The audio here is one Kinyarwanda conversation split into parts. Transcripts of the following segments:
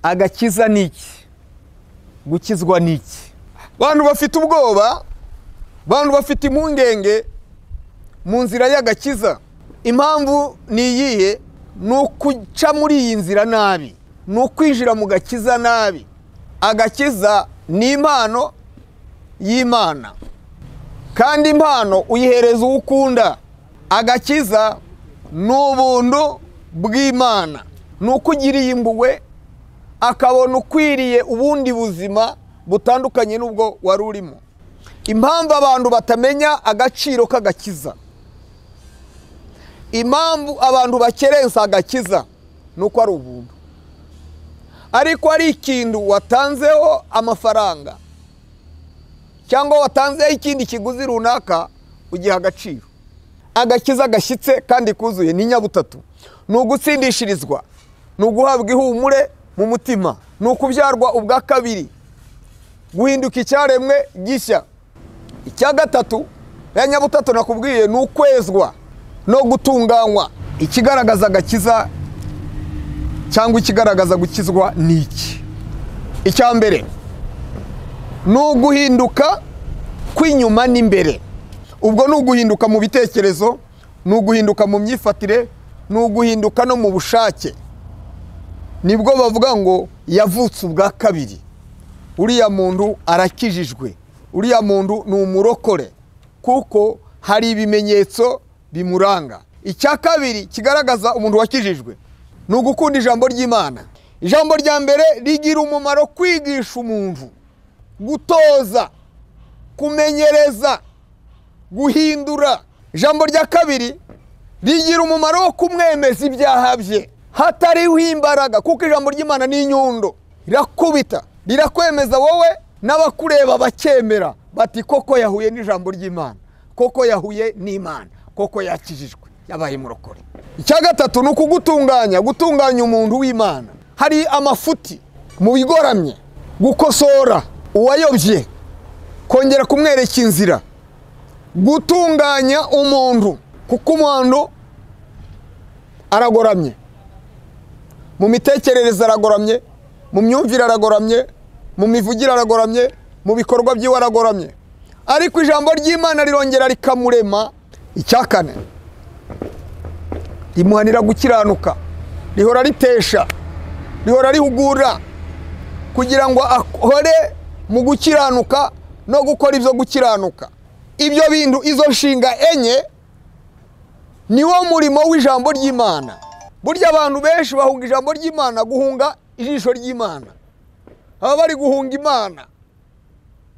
agakiza niki? Gukizwa niki? Bantu bafite ubwoba, bantu bafite impungenge mu nzira y'agakiza. Impamvu ni iyihe? Nukuca muri iyi nzira nabi, nukwijira mu gakiza nabi. Agakiza ni impano y'Imana, kandi impano uyihereza ukunda. Agakiza n'ubuntu bw'Imana, nukugiriye impuhwe akabona ukwiriye ubundi buzima butandukanye n'ubwo wari urimo. Impamvu abantu batamenya agaciro k'agakiza, impamvu abantu bakerensa agakiza, nuko ari ubuntu. Ariko ari ikintu watanzeho amafaranga cyangwa watanzeho ikindi kiguzi runaka, ugiha agaciro. Agakiza gashyitse kandi kuzuye ni nyabutatu: ni ugutsindishirizwa, ni uguhabwa ihumure mu mutima, ni ukubyarwa ubwa kabiri, guhinduka icyaremwe gishya. Icya gatatu ya nyabutatu nakubwiye ni ukwezwa no gutunganywa. Ikigaragaza agakiza cyangwa ikigaragaza gukizwa ni iki? Icya mbere ni uguhinduka kw'inyuma n'imbere. Ubwo ni uguhinduka mu bitekerezo, ni uguhinduka mu myifatire, ni uguhinduka no mu bushake. Nibwo bavuga ngo yavutse ubwa kabiri. Uriya muntu arakijijwe, uriya muntu ni umurokore, kuko hari ibimenyetso bimuranga. Icya kabiri kigaragaza umuntu wakijijwe ni ugukunda ijambo ry'Imana. Ijambo rya mbere rigira umumaro kwigisha umuntu, gutoza, kumenyereza, guhindura. Ijambo rya kabiri rigira umumaro wo kumwemeza ibyaha bye hatariho imbaraga, kuko ijambo ry'Imana ni inyundo, rirakubita, rirakwemeza wowe n'abakureba bakemera bati koko yahuye n'ijambo ry'Imana, koko yahuye n'Imana, koko yakijijwe, yabaye murokore. Icya gatatu ni ukugutunganya, gutunganya umuntu w'Imana. Hari amafuti mu bigoramye, gukosora uwayobye, kongera kumwereka inzira, gutunganya umuntu, kuko umuntu aragoramye, mu mitekerereze aragoramye, mu myumvire aragoramye, mu mivugire aragoramye, mu bikorwa by'iwe aragoramye. Ariko ijambo ry'Imana rirongera rikamurema. Icya kane rimuhanira gukiranuka, rihora ritesha, rihora rihugura kugira ngo ahore mu gukiranuka no gukora ibyo gukiranuka. Ibyo bintu, izo nshinga enye, niwo murimo w'ijambo ry'Imana. Burya abantu benshi bahunga ijambo ry'Imana, guhunga ijisho ry'Imana. Aba bari guhunga Imana,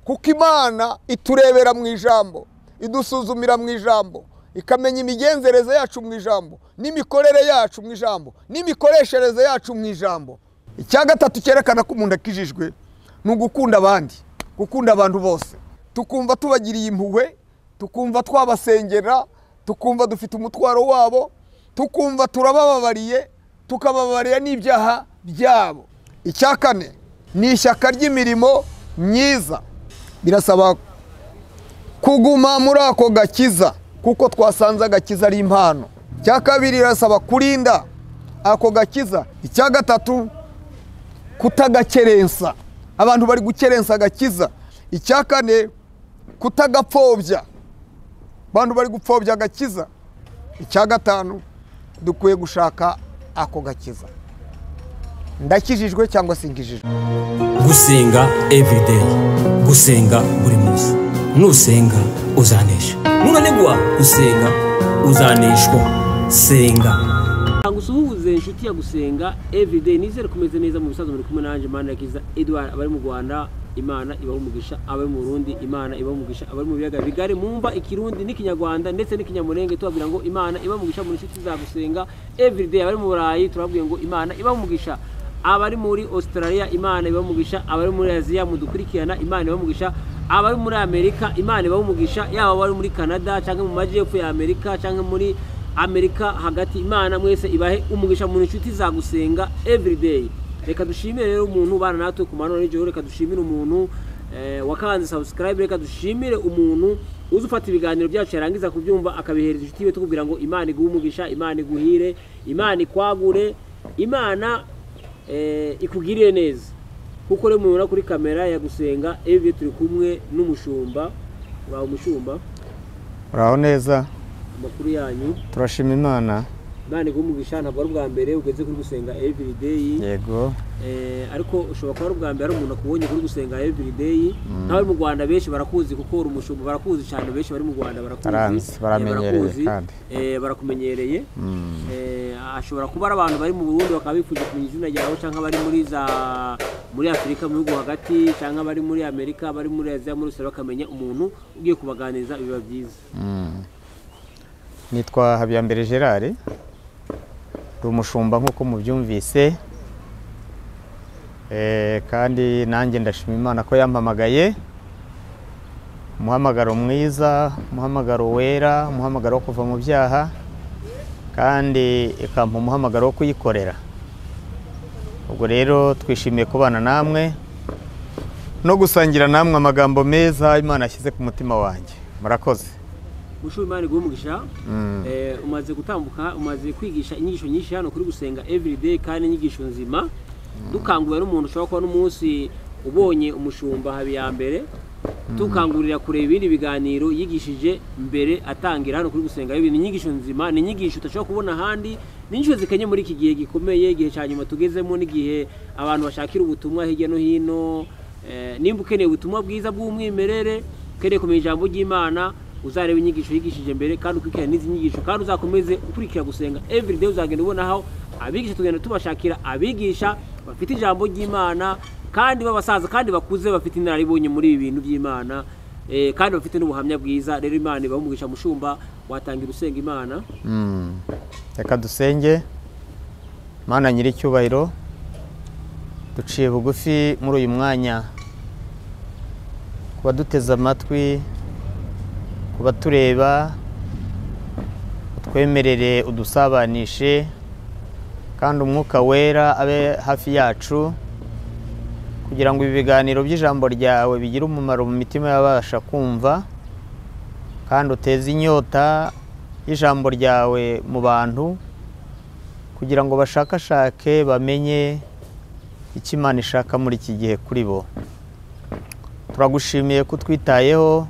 kuko Imana iturebera mu ijambo, idusuzumira mu ijambo, ikamenya imigenzereze yacu mu ijambo, n'imikorere yacu mu ijambo, n'imikoreshereze yacu mu ijambo. Icya gatatu cyerekana ko umuntu akijijwe ni ugukunda abandi, gukunda abantu bose, tukumva tubagiriye impuhwe, tukumva twabasengera, tukumva dufite umutwaro wabo, tukumva turabababariye, tukababarira n'ibyaha byabo. Icya kane ni ishyaka ry'imirimo myiza. Birasaba kuguma muri ako gakiza, kuko twasanze agakiza ari impano. Icya kabiri birasaba kurinda ako gakiza. Icya gatatu kutagakerensa, abantu bari gukerensa agakiza. Icya kane kutagapfobya, abantu bari gupfobya agakiza. Icya gatanu dukwiye gushaka ako gakiza. Ndakijijwe cyangwa singijijwe? Gusenga everyday, gusenga buri munsi. Nusenga uzanesha, nunanigwa gusenga uzaneshwa. Senga ngusuhuze inshuti ya gusenga everyday. Nizere kumeze neza mu bisazo muri kumwe nanje Manirakiza Edouard. Abari mu Rwanda Imana ibaho umugisha, abari mu Burundi Imana ibaho umugisha, abari mu biyaga bigari mumva ikirundi n'ikinyarwanda ndetse n'ikinyamurenge tubabwira ngo Imana ibaho umugisha muri inshuti za gusenga everyday. Abari mu Burayi turabwiye ngo Imana ibaho umugisha, abari muri Australia Imana ibaho umugisha, abari muri Aziya mudukurikirana Imana ibaho umugisha, abari muri Amerika Imana ibaho umugisha, yaba abari muri Canada cyangwa mu majyepfo ya Amerika cyangwa muri Amerika hagati. Imana mwese ibahe umugisha mu inshuti za gusenga everyday. Reka dushimire rero umuntu bana natwe ku manoro n'ijoro. Reka dushimire umuntu wakanze subscribe. Reka dushimire umuntu uzufata ibiganiro byacu yarangiza kubyumva akabihereza inshuti iwe, tukubwira ngo Imana iguhe umugisha, Imana iguhire, Imana ikwagure, Imana ikugiriye neza kuko rero mubona kuri kamera ya Gusenga Evide turi kumwe n'umushumba. Uraho umushumba? Uraho neza. Amakuru yanyu? Turashima Imana. Imana igumugisha. Ntabwo ari ubwa mbere ugeze kuri Gusenga Everyday. Yego. Ariko ushobora kuba ari ubwa mbere umuntu akubonye kuri Gusenga Everyday. Nawe mu Rwanda benshi barakuzi kuko uri umushumba, barakuzi cyane, benshi bari mu Rwanda barakuzi. Baramenyereye kandi. Barakumenyereye. Ashobora kuba ari abantu bari mu Burundi bakaba bifuje kumenya izina ryawe, cyangwa bari muri Afurika mu bihugu hagati, cyangwa bari muri Amerika, bari muri Aziya, muri Australia, bakamenya umuntu ugiye kubaganiriza, biba byiza. Nitwa Habiyambere Gerard, ndi umushumba nk'uko mubyumvise, kandi nanjye ndashima Imana ko yampamagaye. Umuhamagaro mwiza, umuhamagaro wera, umuhamagaro wo kuva mu byaha, kandi ikampa umuhamagaro wo kuyikorera. Ubwo rero twishimiye kubana namwe no gusangira namwe amagambo meza Imana yashyize ku mutima wanjye. Murakoze. Mushumba Imana igumugisha. Umaze gutambuka, umaze kwigisha inyigisho nyinshi hano kuri Gusenga Everyday, kandi inyigisho nzima. Dukangurira n'umuntu ushobora kuba n'umunsi ubonye umushumba Habiyambere, tukangurira kureba ibindi biganiro yigishije mbere atangira hano kuri Gusenga Everyday. Inyigisho nzima, ni inyigisho utashobora kubona ahandi, ni inyigisho zikenye muri iki gihe gikomeye, igihe cya nyuma tugezemo, n'igihe abantu bashakira ubutumwa hirya no hino. Nimba ukeneye ubutumwa bwiza bw'umwimerere, ukeneye kumenya ijambo ry'Imana, uzareba inyigisho yigishije mbere, kandi ukurikira n'izi nyigisho, kandi uzakomeze ukurikira Gusenga Everyday. Uzagenda ubona aho abigisha tugenda tubashakira abigisha bafite ijambo ry'Imana, kandi b'abasaza kandi bakuze, bafite inararibonye muri ibi bintu by'Imana, kandi bafite n'ubuhamya bwiza. Rero Imana ibahumugisha. Mushumba, watangira usenga Imana. Reka dusenge. Mana nyir'icyubahiro, duciye bugufi muri uyu mwanya kuba duteze amatwi, kuba tureba, utwemerere udusabanishe, kandi umwuka wera abe hafi yacu, kugira ngo ibi biganiro by'ijambo ryawe bigire umumaro mu mitima y'ababasha kumva, kandi uteze inyota y'ijambo ryawe mu bantu, kugira ngo bashakashake bamenye icyo Imana ishaka muri iki gihe kuri bo. Turagushimiye ko twitayeho,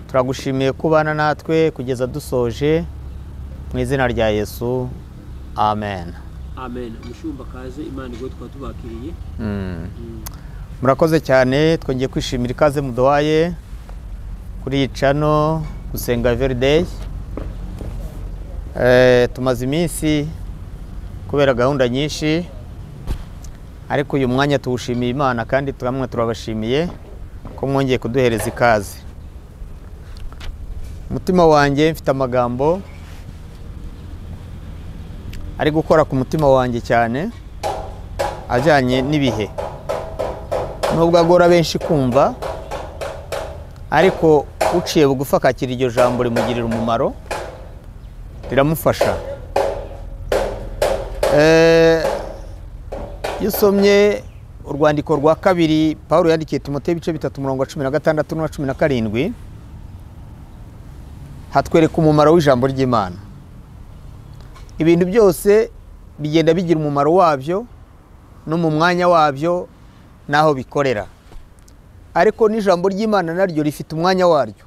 turagushimiye kubana natwe kugeza dusoje, mu izina rya Yesu, amen. Amen. Mushumba kaze, Imana igwe twatubakiriye. Murakoze cyane. Twongeye kwishimira ikaze muduhaye kuri iyi channel Gusenga Everyday. Tumaze iminsi kubera gahunda nyinshi, ariko uyu mwanya tuwushimiye Imana, kandi turamwe turabashimiye ko mwongeye kuduhereza ikaze. Umutima wanjye mfite amagambo ari gukora ku mutima wanjye cyane, ajyanye n'ibihe. Nubwo agora benshi kumva, ariko uciye bugufi akakira iryo jambo rimugirira umumaro, riramufasha. Iyo usomye urwandiko rwa kabiri Pawulo yandikiye Timoteyo ibice 3:16 na 17, hatwereka umumaro w'ijambo ry'Imana. Ibintu byose bigenda bigira umumaro wabyo no mu mwanya wabyo naho bikorera, ariko n'ijambo ry'Imana naryo rifite umwanya waryo,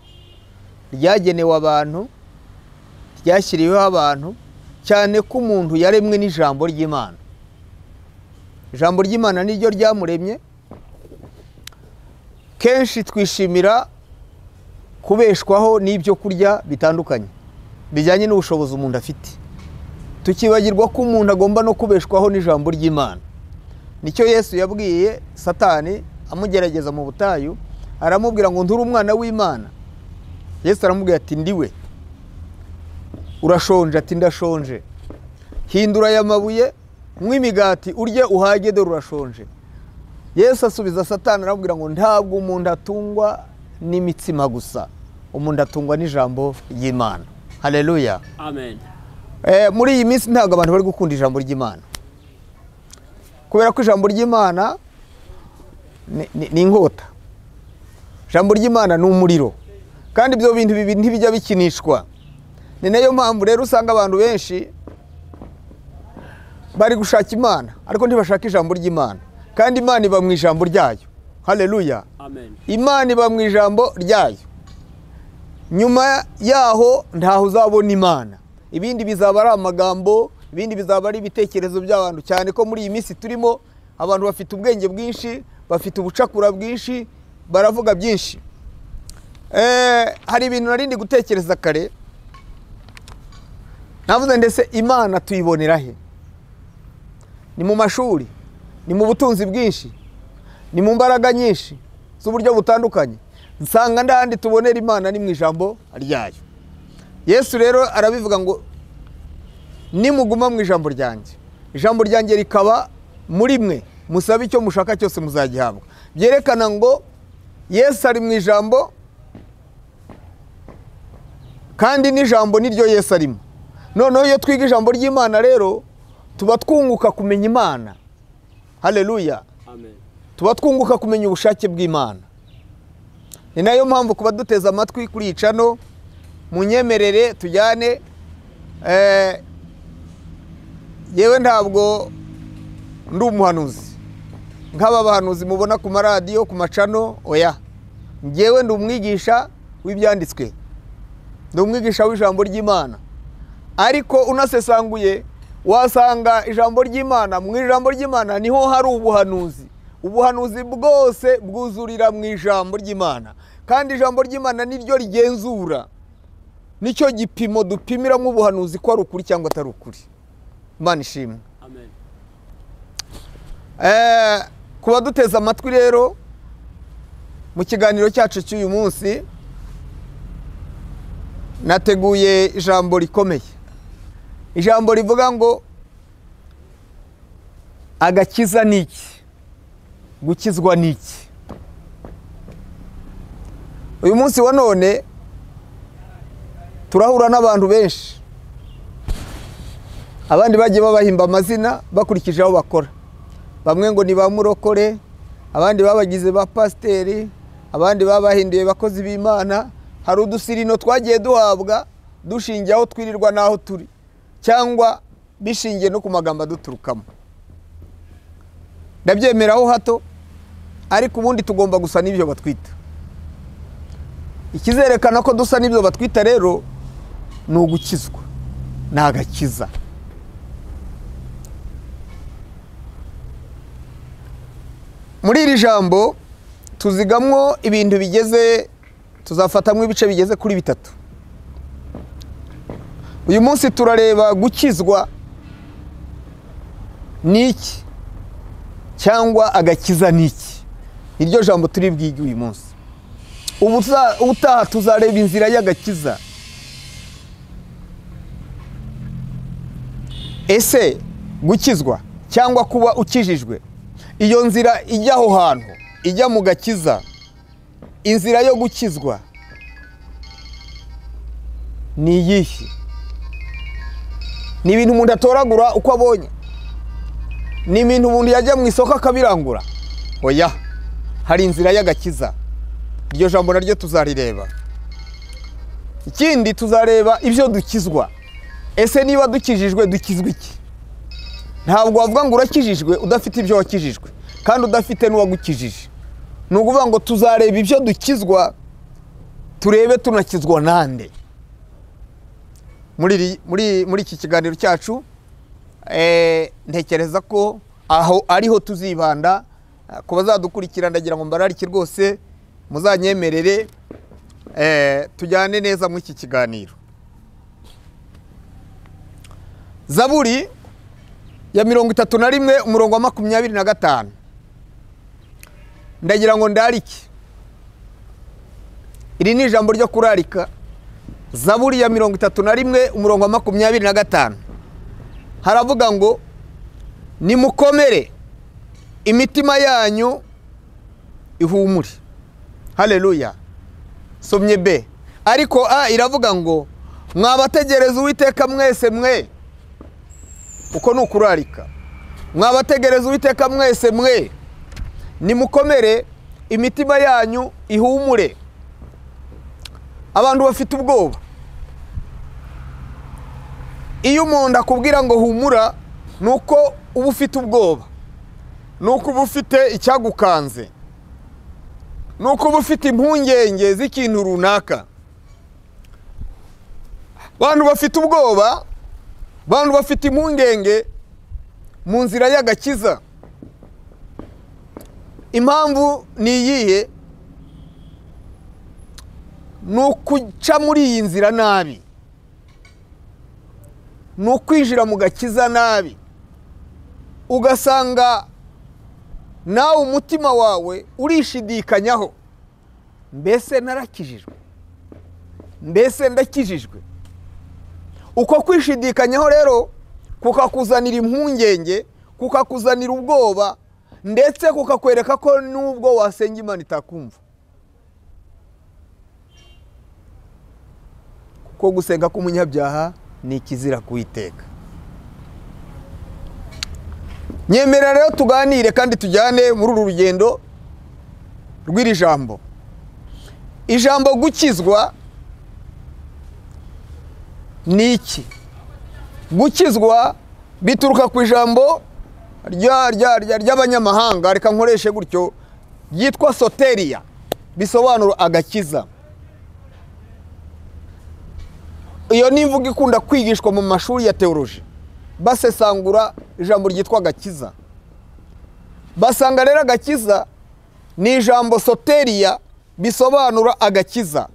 ryagenewe abantu, ryashyiriweho abantu, cyane ko umuntu yaremwe n'ijambo ry'Imana. Ijambo ry'Imana niryo ryamuremye. Kenshi twishimira kubeshwaho n'ibyo kurya bitandukanye bijyanye n'ubushobozi umuntu afite, tukibagirwa ko umuntu agomba no kubeshwaho n'ijambo ry'Imana. Nicyo Yesu yabwiye Satani amugerageza mu butayu, aramubwira ngo nduri umwana w'Imana. Yesu aramubwira ati ndiwe. Urashonje? Ati ndashonje. Hindura aya mabuye mw'imigati urye uhage, dore urashonje. Yesu asubiza Satani aramubwira ngo ntabwo umuntu atungwa n'imitsima gusa, umuntu atungwa n'ijambo ry'Imana. Haleluya. Amen. Muri iyi minsi ntabwo abantu bari gukunda ijambo ry'Imana, kubera ko ijambo ry'Imana ni inkota. Ijambo ry'Imana ni umuriro, kandi ibyo bintu bibiri ntibijya bikinishwa. Ni nayo mpamvu rero usanga abantu benshi bari gushaka Imana ariko ntibashaka ijambo ry'Imana, kandi Imana iba mu ijambo ryayo. Haleluya. Amen. Imana iba mu ijambo ryayo. Nyuma yaho ntaho uzabona Imana, ibindi bizaba ari amagambo, ibindi bizaba ari ibitekerezo by'abantu, cyane ko muri iyi minsi turimo abantu bafite ubwenge bwinshi, bafite ubucakura bwinshi, baravuga byinshi. Hari ibintu narindi gutekereza kare, navuze ndetse Imana tuyibonera he? Ni mu mashuri, ni mu butunzi bwinshi, ni mu mbaraga nyinshi z'uburyo butandukanye. Nsanga ndahandi tubonera Imana ni mu ijambo ryayo. Yesu rero arabivuga ngo nimuguma mu ijambo ryanjye, ijambo ryanjye rikaba muri mwe, musabe icyo mushaka cyose muzagihabwa. Byerekana ngo Yesu ari mu ijambo, kandi n'ijambo niryo Yesu arimo. Noneho iyo twiga ijambo ry'Imana rero tuba twunguka kumenya Imana. Haleluya. Amen. Tuba twunguka kumenya ubushake bw'Imana. Ni nayo mpamvu kuba duteza amatwi kuri icano, munyemerere tujyane. Yewe ntabwo ndi umuhanuzi nk'aba bahanuzi mubona ku maradiyo, ku macano, oya. Ngewe ndi umwigisha w'ibyanditswe, ndi umwigisha w'ijambo ry'Imana. Ariko unasesanguye wasanga ijambo ry'Imana, mu ijambo ry'Imana niho hari ubuhanuzi. Ubuhanuzi bwose bwuzurira mu ijambo ry'Imana, kandi ijambo ry'Imana niryo rigenzura, nicyo gipimo dupimiramo ubuhanuzi ko ari ukuri cyangwa atari ukuri. Imana ishimwe. Amen. Kuba duteza amatwi rero mu kiganiro cyacu cy'uyu munsi, nateguye ijambo rikomeye, ijambo rivuga ngo agakiza ni iki, gukizwa ni iki. Uyu munsi wa none turahura n'abantu benshi, abandi bagiye babahimba amazina bakurikije aho bakora. Bamwe ngo ni ba murokore, abandi babagize ba pasiteri, abandi babahinduye bakozi b'Imana. Hari udusirino twagiye duhabwa dushingiye aho twirirwa n'aho turi, cyangwa bishingiye no ku magambo duturukamo. Ndabyemeraho hato, ariko ubundi tugomba gusa n'ibyo batwita. Ikizerekana ko dusa n'ibyo batwita rero ni ugukizwa, ni agakiza. Muri iri jambo tuzigamwo ibintu bigeze, tuzafatamwo ibice bigeze kuri 3. Uyu munsi turareba gukizwa ni iki, cyangwa agakiza ni iki. Iryo jambo turi bwige uyu munsi. Ubutaha tuzareba inzira y'agakiza. Ese gukizwa cyangwa kuba ukijijwe, iyo nzira ijya aho hantu, ijya mu gakiza, inzira yo gukizwa ni iyihe? Ni ibintu umuntu atoragura uko abonye? Ni ibintu umuntu yajya mu isoko akabirangura? Oya, hari inzira y'agakiza. Iryo jambo naryo tuzarireba. Ikindi tuzareba ibyo dukizwa. Ese niba dukijijwe dukizwa iki? Ntabwo wavuga ngo urakijijwe udafite ibyo wakijijwe, kandi udafite n'uwagukijije. Ni ukuvuga ngo tuzareba ibyo dukizwa, turebe tunakizwa nande. Muri iki kiganiro cyacu ntekereza ko aho ariho tuzibanda. Ku bazadukurikira ndagira ngo mbararike rwose muzanyemerere tujyane neza muri iki kiganiro. Zaburi ya 31 umurongo wa 25. Ndagira ngo ndarike. Iri ni ijambo ryo kurarika. Zaburi ya 31 umurongo wa 25. Haravuga ngo nimukomere, imitima yanyu ihumure. Haleluya. Somye B. Ariko A iravuga ngo mwabategereza Uwiteka mwese mwe. Uko ni ukurarika. Mwabategereza Uwiteka mwese mwe, nimukomere, imitima yanyu ihumure. Abantu bafite ubwoba. Iyo umuntu akubwira ngo humura, nuko uba ufite ubwoba, nuko uba ufite icyagukanze, nuko uba ufite impungenge z'ikintu runaka. Bantu bafite ubwoba, bantu bafite impungenge mu nzira y'agakiza. Impamvu ni iyihe? Nukuca muri iyi nzira nabi, nukwinjira mu gakiza nabi, ugasanga nawe umutima wawe urishidikanyaho, mbese narakijijwe, mbese ndakijijwe. Uko kwishidikanyaho rero kukakuzanira impungenge, kukakuzanira ubwoba, ndetse kukakwereka ko nubwo wasenga Imana itakumva. Kuko gusenga k'umunyabyaha ni ikizira kuwiteka. Nyemera rero tuganire kandi tujyane muri uru rugendo rw'iri jambo. Ijambo gukizwa ni iki? Gukizwa bituruka ku ijambo ry'abanyamahanga, reka nkoreshe gutyo, yitwa soteria, bisobanura agakiza. Iyo ni imvugo ikunda kwigishwa mu mashuri ya teoloji, basesangura ijambo ryitwa agakiza. Basanga rero agakiza ni ijambo soteria, bisobanura agakiza.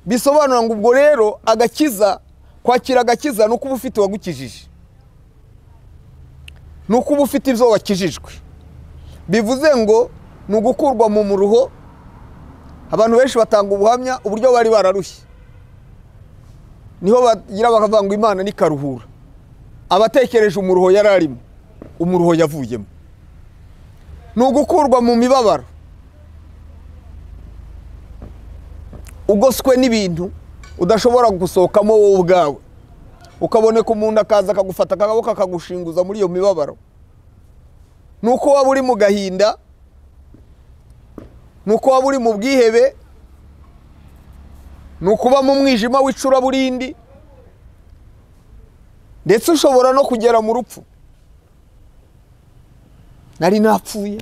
Bisobanura ngo ubwo rero agakiza, kwakira agakiza nuko uba ufite uwagukijije, nuko uba ufite ibyo wakijijwe. Bivuze ngo ni ugukurwa mu muruho. Abantu benshi batanga ubuhamya uburyo bari bararushye, niho bagira bakavuga ngo Imana ni karuhura. Abatekereje umuruho yari arimo, umuruho yavuyemo. Ni ugukurwa mu mibabaro, ugoswe n'ibintu udashobora gusohokamo wowe ubwawe, ukaboneka umuntu akaza akagufata akaboko akagushinguza muri iyo mibabaro. Nuko waba uri mu gahinda, nuko waba uri mu bwihebe, nukuba mu mwijima w'icuraburindi, ndetse ushobora no kugera mu rupfu. Nari napfuye,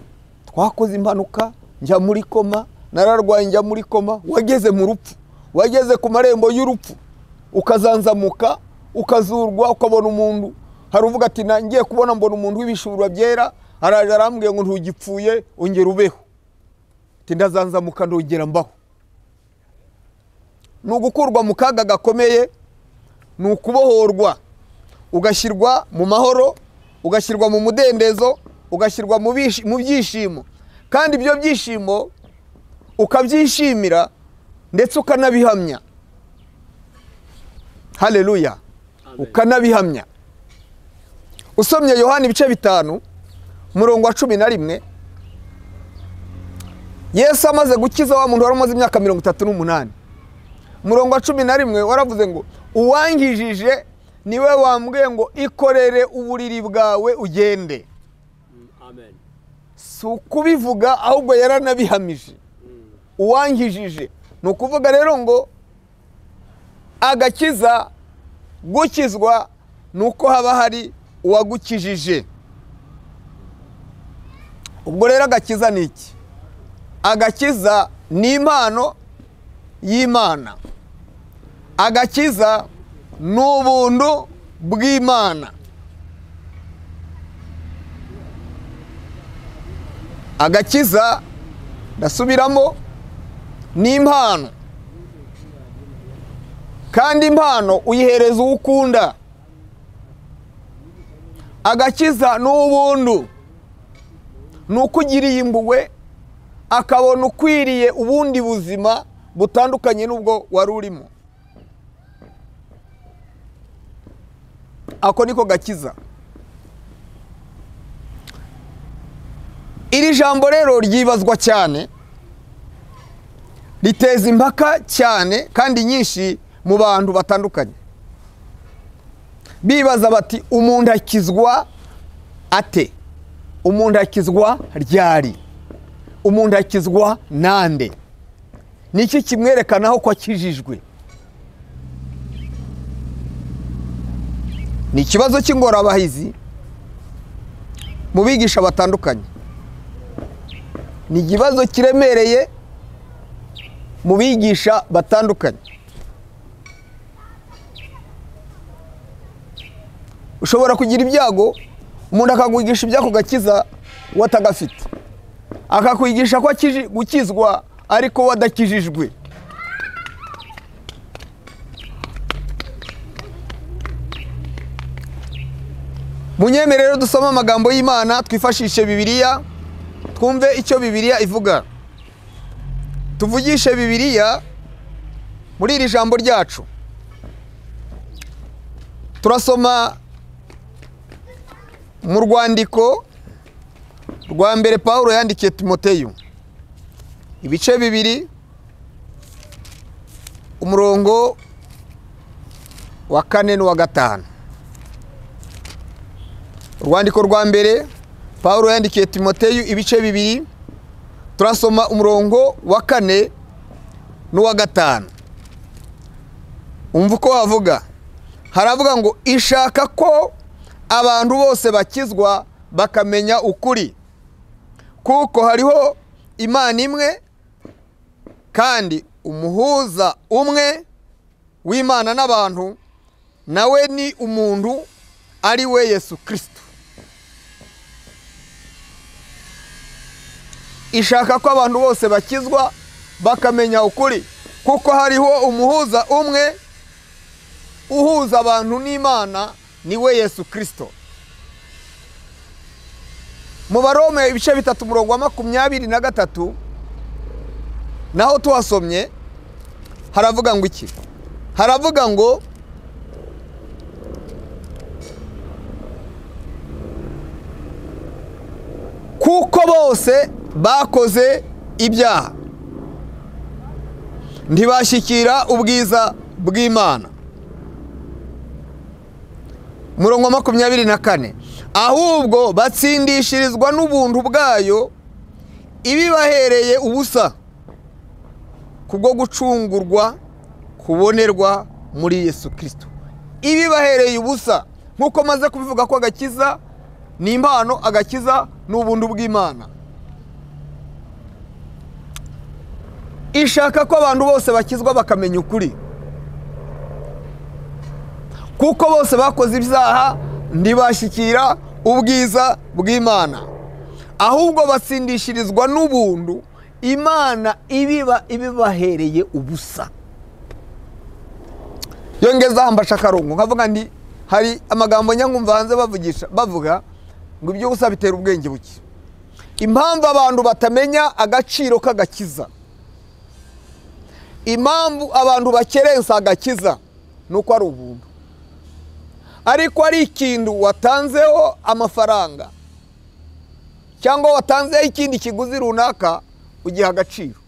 twakoze impanuka, njya muri koma, nararwaye njya muri koma. Wageze mu rupfu, wageze ku marembo y'urupfu, ukazanzamuka, ukazurwa, ukabona umuntu. Hari uvuga ati ngiye kubona mbona umuntu w'ibishura byera, araje arambwiye ngo ntugipfuye, ongera ubeho. Ati ndazanzamuka ndongera mbaho. Ni ugukurwa mu kaga gakomeye, ni ukubohorwa, ugashyirwa mu mahoro, ugashyirwa mu mudendezo, ugashyirwa mu byishimo. Kandi ibyo byishimo ukabyishimira ndetse ukanabihamya. Haleluya. Ukanabihamya. Usomye Yohana ibice 5 umurongo wa 11, Yesu amaze gukiza wa muntu wari umaze imyaka 38. Umurongo wa 11 waravuze ngo uwankijije niwe wambwiye ngo ikorere uburiri bwawe ugende. Amen. Si kubivuga ahubwo yaranabihamije. Uwankijije ni ukuvuga rero ngo agakiza, gukizwa nuko haba hari uwagukijije. Ubwo rero agakiza ni iki? Agakiza ni impano y'Imana. Agakiza ni ubuntu bw'Imana. Agakiza, ndasubiramo, ni impano. Kandi impano uyihereza uwo ukunda. Agakiza ni ubuntu, ni ukugiriye impuhwe akabona ukwiriye ubundi buzima butandukanye n'ubwo wari urimo. Ako niko gakiza. Iri jambo rero ryibazwa cyane, riteza impaka cyane kandi nyinshi mu bantu batandukanye. Bibaza bati umuntu akizwa ate? Umuntu akizwa ryari? Umuntu akizwa nande? Niki kimwerekanaho ko akijijwe? Ni ikibazo cy'ingorabahizi mu bigisha batandukanye. Ni ikibazo kiremereye mu bigisha batandukanye. Ushobora kugira ibyago, umuntu akakwigisha ibyako gakiza watagafite, akakwigisha ko gukizwa ariko wadakijijwe. Munyemerero dusoma amagambo y'Imana, twifashishe Bibiliya, twumve icyo Bibiliya ivuga. Tuvugishe Bibiliya muri iri jambo ryacu. Turasoma mu rwandiko rwa mbere Pawulo yandikiye Timoteyo, ibice 2, umurongo wa 4 n'uwa 5. Urwandiko rwa mbere Pawulo yandikiye Timoteyo, ibice 2, turasoma umurongo wa 4 n'uwa 5. Umva uko havuga. Haravuga ngo ishaka ko abantu bose bakizwa bakamenya ukuri, kuko hariho Imana imwe kandi umuhuza umwe w'Imana n'abantu, nawe ni umuntu ari we Yesu Kristo. Ishaka ko abantu bose bakizwa bakamenya ukuri, kuko hariho umuhuza umwe uhuza abantu n'Imana, ni we Yesu Kristo. Mu Barome ibice 3 umurongo wa 23 naho tuhasomye haravuga ngo iki? Haravuga ngo kuko bose bakoze ibyaha ntibashyikira ubwiza bw'Imana. Murongo wa 24, ahubwo batsindishirizwa n'ubuntu bwayo ibibahereye ubusa kubwo gucungurwa kubonerwa muri Yesu Kristo. Ibibahereye ubusa, nkuko maze kubivuga ko agakiza ni impano, agakiza n'ubuntu bw'Imana. Ishaka ko abantu bose bakizwa bakamenya ukuri, kuko bose bakoze ibyaha ntibashyikira ubwiza bw'Imana, ahubwo batsindishirizwa n'ubuntu Imana ibibahereye ubusa. Yongeza ambasha karongo nkavuga ndi hari amagambo nyankumva hanze bavuga ngo ibyo busa bitera ubwenge buke. Impamvu abantu batamenya agaciro k'agakiza, impamvu abantu bakerensa agakiza, nuko ari ubuntu. Ariko ari ikintu watanzeho amafaranga cyangwa watanzeho ikindi kiguzi runaka ugiha agaciro.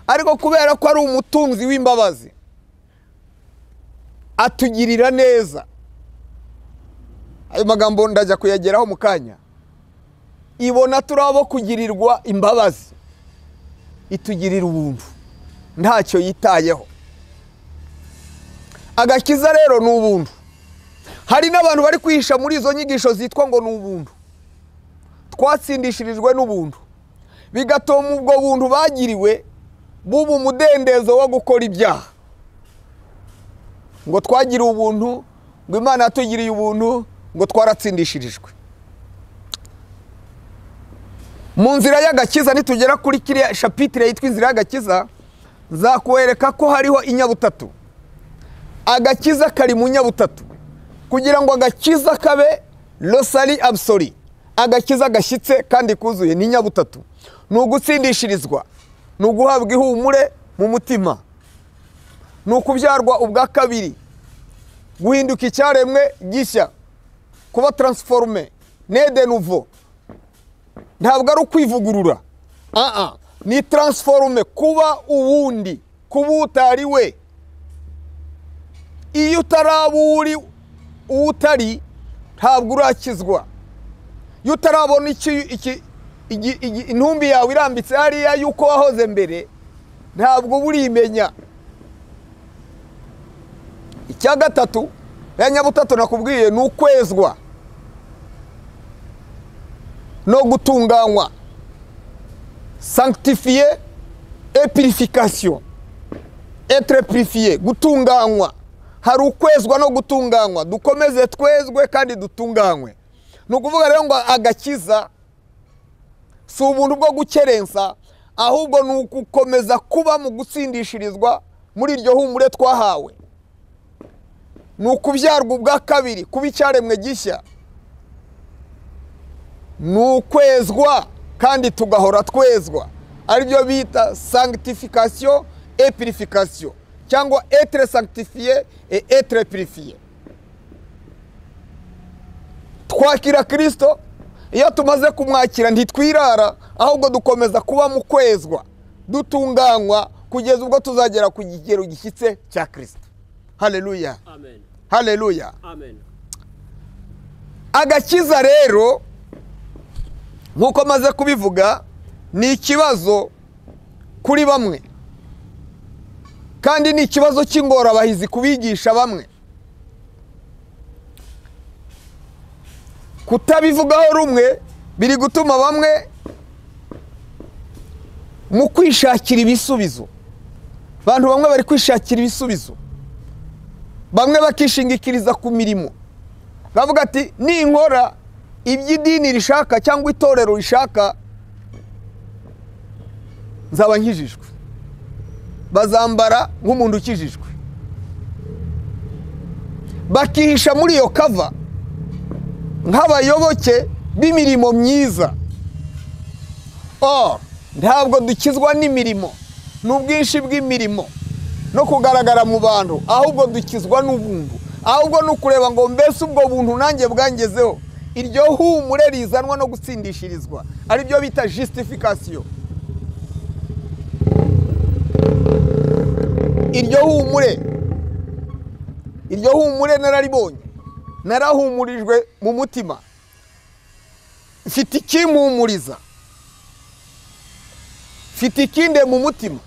Ariko kubera ko ari umutunzi w'imbabazi, atugirira neza. Ayo magambo ndajya kuyageraho mu kanya. Ibona turabo kugirirwa imbabazi, itugirira ubuntu, ntacyo yitayeho. Agakiza rero ni ubuntu. Hari n'abantu bari kwihisha muri izo nyigisho zitwa ngo ni ubuntu. Twatsindishirijwe n'ubuntu, bigatuma ubwo buntu bagiriwe buba umudendezo wo gukora ibyaha. Ngo twagira ubuntu, ngo Imana yatugiriye ubuntu, ngo twaratsindishirijwe. Mu nzira y'agakiza nitugera kuri kiriya chapitre yitwa inzira y'agakiza, nzakwereka ko hariho inyabutatu. Agakiza kari mu nyabutatu. Kugira ngo agakiza kabe losali absoli, agakiza gashyitse kandi kuzuye, ni nyabutatu. Ni ugutsindishirizwa, ni uguhabwa ihumure mu mutima, ni ukubyarwa ubwa kabiri, guhinduka icyaremwe gishya, kuba transforme, ne de nouveau. Ntabwo ari ukwivugurura, ni transforme, kuba uwundi, kuba utari we. Iyo utaraburi utari, ntabwo urakizwa. Iyo utarabona intumbi yawe irambitse hariya yuko wahoze mbere, ntabwo burimenya. Icya gatatu, ya nyabutatu nakubwiye, ni ukwezwa. no gutunganywa, sanctifier et purification, être purifié, gutunganywa. Hari ukwezwa no gutunganywa, dukomeze twezwe kandi dutunganywe. Ni ukuvuga rero ngo agakiza si ubuntu bwo gukerensa, ahubwo ni ugukomeza kuba mu gutsindishirizwa muri iryo humure twahawe. Ni ukubyarwa ubwa kabiri, kuba icyaremwe gishya. Ni ukwezwa kandi tugahora twezwa, aribyo bita sanctification et purification, cyangwa être sanctifié et être purifié. Twakira Kristo, iyo tumaze kumwakira ntitwirara, ahubwo dukomeza kuba mu kwezwa, dutunganywa kugeza ubwo tuzagera ku kigero gishyitse cya Kristo. Haleluya. Amen. Haleluya. Amen. Agakiza rero nkuko maze kubivuga ni ikibazo kuri bamwe, kandi ni ikibazo cy'ingorabahizi kubigisha bamwe. Kutabivugaho rumwe biri gutuma bamwe mu kwishakira ibisubizo. Abantu bamwe bari kwishakira ibisubizo, bamwe bakishingikiriza ku mirimo, bavuga ati ninkora iby'idini rishaka cyangwa itorero rishaka nzaba nkijijwe, bazambara nk'umuntu ukijijwe, bakihisha muri iyo kava nk'abayoboke b'imirimo myiza. Ntabwo dukizwa n'imirimo n'ubwinshi bw'imirimo no kugaragara mu bantu, ahubwo dukizwa n'ubuntu, ahubwo ni ukureba ngo mbese ubwo buntu nanjye bwangezeho. Iryo humure rizanwa no gutsindishirizwa, aribyo bita justification. Iryo humure nararibonye, narahumurijwe mu mutima, mfite ikimpumuriza, mfite ikinde mu mutima.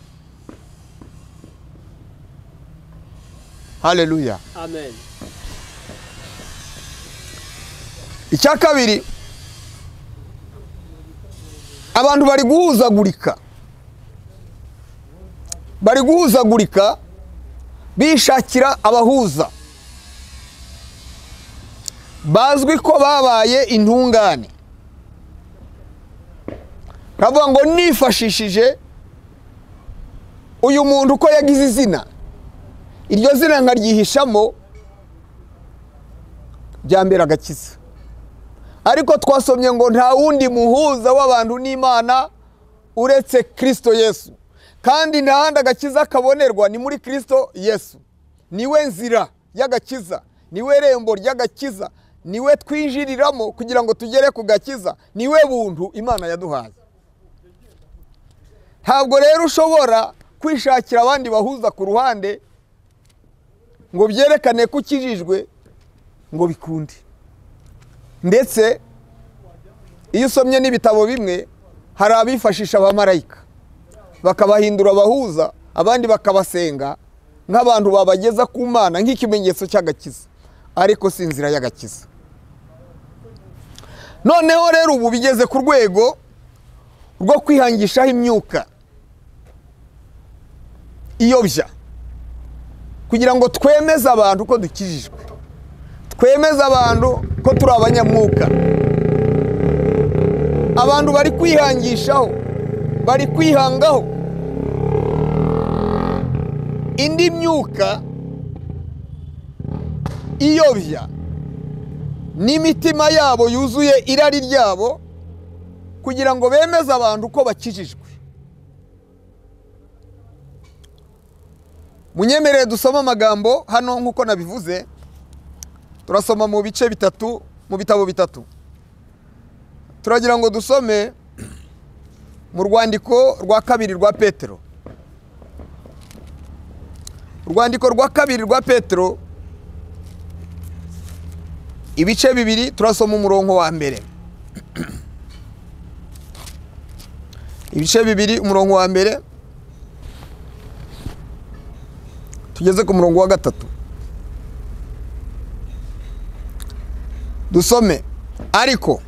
Haleluya. Amen. Icya kabiri, abantu bari guhuzagurika bishakira abahuza, bazwi ko babaye intungane. Kavuga ngo nifashishije uyu muntu uko yagize izina, iryo zina nkaryihishamo, byambera agakiza. Ariko twasomye ngo nta wundi muhuza w'abantu n'Imana uretse Kristo Yesu, kandi nta handi agakiza kabonerwa ni muri Kristo Yesu. Niwe nzira y'agakiza, niwe rembo ry'agakiza, niwe twinjiriramo kugira ngo tugere ku gakiza, niwe buntu Imana yaduhaye. Ntabwo rero ushobora kwishakira abandi bahuza ku ruhande ngo byerekane ko ukijijwe ngo bikunde. Ndetse iyo usomye n'ibitabo bimwe, hari abifashisha abamarayika bakabahindura abahuza, abandi bakabasenga nk'abantu babageza ku Mana nk'ikimenyetso cy'agakiza, ariko si inzira y'agakiza. Noneho rero ubu bigeze ku rwego rwo kwihangishaho imyuka iyobya, kugira ngo twemeze abantu ko dukijijwe, twemeze abantu ko turi abanyamwuka. Abantu bari kwihangishaho, bari kwihangaho indi myuka iyobya n'imitima yabo yuzuye irari ryabo, kugira ngo bemeze abantu ko bakijijwe. Munyemerere dusoma amagambo hano nk'uko nabivuze. Turasoma mu bice bitatu, mu bitabo bitatu. Turagira ngo dusome mu rwandiko rwa kabiri rwa Petero. Urwandiko rwa kabiri rwa Petero, ibice bibiri, turasoma umurongo wa mbere. Ibice bibiri, umurongo wa mbere tugeze ku murongo wa gatatu. Dusome. Ariko